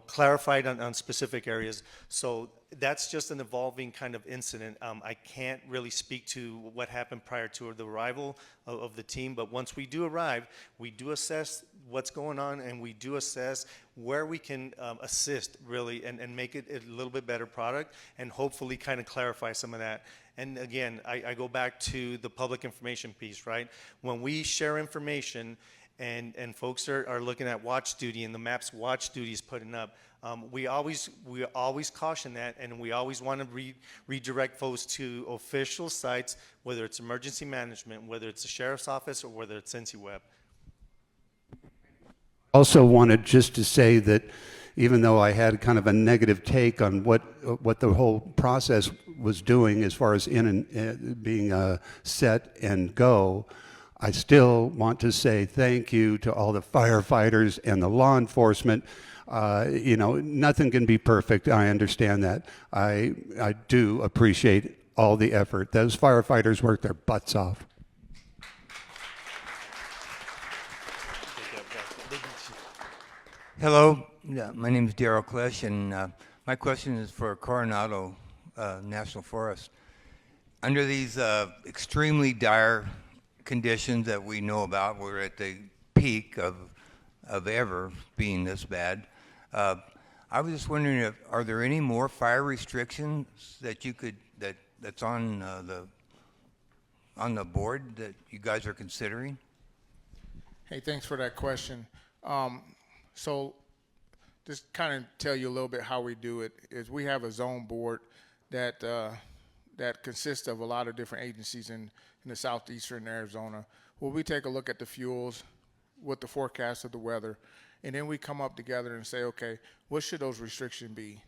A: clarified on specific areas. So that's just an evolving kind of incident. I can't really speak to what happened prior to the arrival of the team, but once we do arrive, we do assess what's going on, and we do assess where we can assist really and make it a little bit better product, and hopefully kind of clarify some of that. And again, I go back to the public information piece, right? When we share information and folks are looking at watch duty, and the MAPS watch duty is putting up, we always caution that, and we always want to redirect folks to official sites, whether it's emergency management, whether it's the sheriff's office, or whether it's NCWeb.
R: Also wanted just to say that even though I had kind of a negative take on what the whole process was doing as far as being set and go, I still want to say thank you to all the firefighters and the law enforcement. Nothing can be perfect. I understand that. I do appreciate all the effort. Those firefighters worked their butts off.
S: Hello, my name is Darrell Klesch, and my question is for Coronado National Forest. Under these extremely dire conditions that we know about, we're at the peak of ever being this bad. I was just wondering, are there any more fire restrictions that you could that's on the board that you guys are considering?
F: Hey, thanks for that question. So just kind of tell you a little bit how we do it is we have a zone board that consists of a lot of different agencies in the southeastern Arizona, where we take a look at the fuels with the forecast of the weather, and then we come up together and say, okay, what should those restrictions be,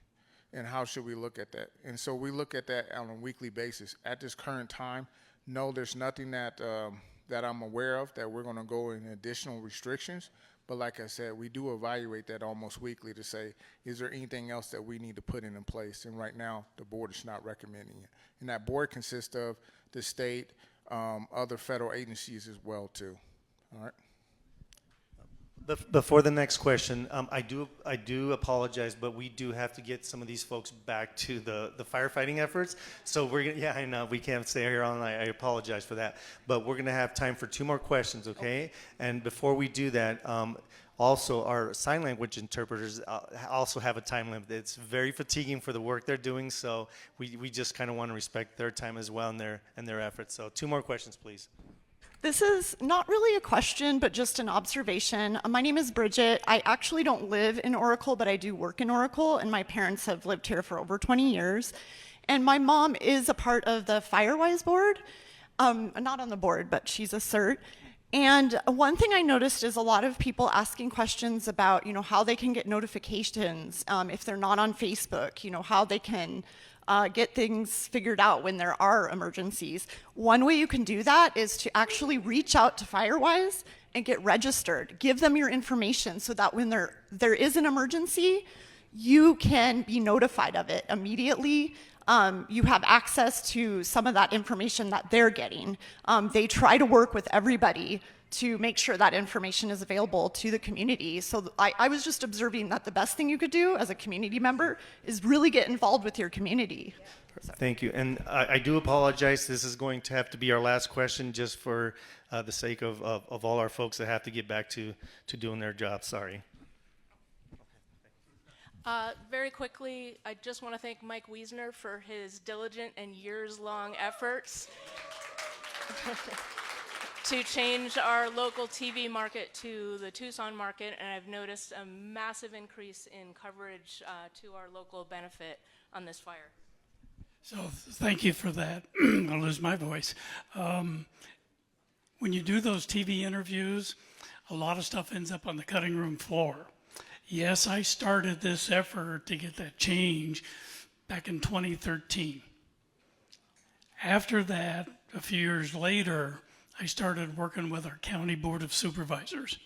F: and how should we look at that? And so we look at that on a weekly basis. At this current time, no, there's nothing that I'm aware of that we're going to go in additional restrictions. But like I said, we do evaluate that almost weekly to say, is there anything else that we need to put in place? And right now, the board is not recommending it. And that board consists of the state, other federal agencies as well, too. All right.
A: Before the next question, I do apologize, but we do have to get some of these folks back to the firefighting efforts. So we're gonna, I know we can't stay here all night. I apologize for that, but we're gonna have time for 2 more questions, okay? And before we do that, Also, our sign language interpreters also have a time limit. It's very fatiguing for the work they're doing, so we just kind of want to respect their time as well and their efforts. So 2 more questions, please.
B: This is not really a question, but just an observation. My name is Bridget. I actually don't live in Oracle, but I do work in Oracle, and my parents have lived here for over 20 years. And my mom is a part of the FireWise board. Not on the board, but she's a cert. And one thing I noticed is a lot of people asking questions about, how they can get notifications if they're not on Facebook, how they can get things figured out when there are emergencies. One way you can do that is to actually reach out to FireWise and get registered. Give them your information so that when there is an emergency, you can be notified of it immediately. You have access to some of that information that they're getting. They try to work with everybody to make sure that information is available to the community. So I was just observing that the best thing you could do as a community member is really get involved with your community.
A: Thank you. And I do apologize. This is going to have to be our last question just for the sake of all our folks that have to get back to doing their job. Sorry.
T: Very quickly, I just want to thank Mike Wiesner for his diligent and years-long efforts to change our local TV market to the Tucson market, and I've noticed a massive increase in coverage to our local benefit on this fire.
U: So thank you for that. I'm going to lose my voice. When you do those TV interviews, a lot of stuff ends up on the cutting room floor. Yes, I started this effort to get that change back in 2013. After that, a few years later, I started working with our county board of supervisors.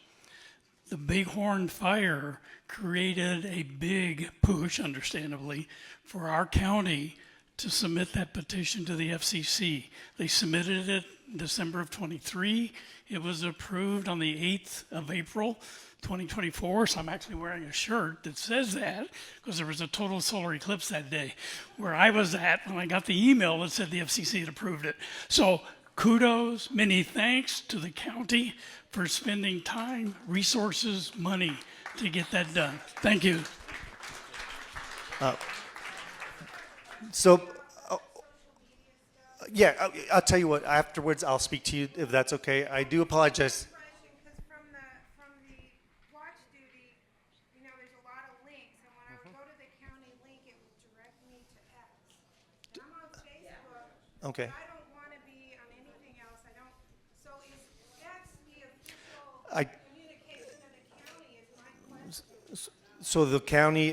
U: The Bighorn fire created a big push, understandably, for our county to submit that petition to the FCC. They submitted it in December of 23. It was approved on the 8th of April, 2024, so I'm actually wearing a shirt that says that because there was a total solar eclipse that day where I was at when I got the email that said the FCC had approved it. So kudos, many thanks to the county for spending time, resources, money to get that done. Thank you.
A: Yeah, I'll tell you what, afterwards I'll speak to you if that's okay. I do apologize. Okay. I don't want to be on anything else. So that's the official communication of the county is my question. So the county,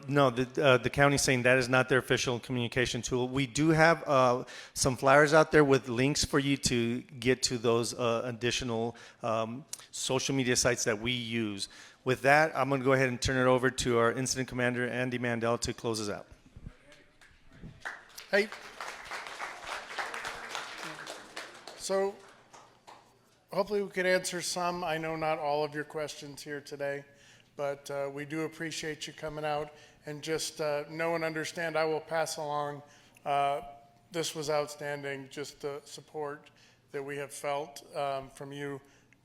A: no, the county's saying that is not their official communication tool. We do have some flyers out there with links for you to get to those additional social media sites that we use. With that, I'm going to go ahead and turn it over to our incident commander, Andy Mandel, to close us out.
V: Hey. So hopefully we could answer some. I know not all of your questions here today, but we do appreciate you coming out and just know and understand. I will pass along. This was outstanding, just the support that we have felt from you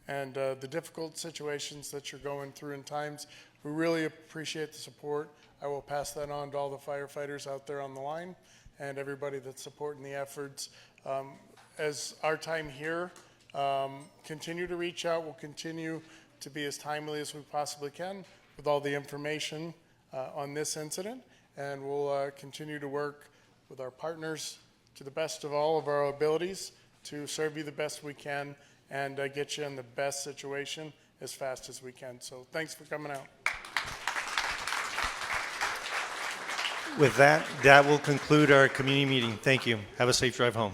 V: and the difficult situations that you're going through in times. We really appreciate the support. I will pass that on to all the firefighters out there on the line and everybody that's supporting the efforts. As our time here, continue to reach out. We'll continue to be as timely as we possibly can with all the information on this incident. And we'll continue to work with our partners to the best of all of our abilities to serve you the best we can and get you in the best situation as fast as we can. So thanks for coming out.
A: With that, that will conclude our community meeting. Thank you. Have a safe drive home.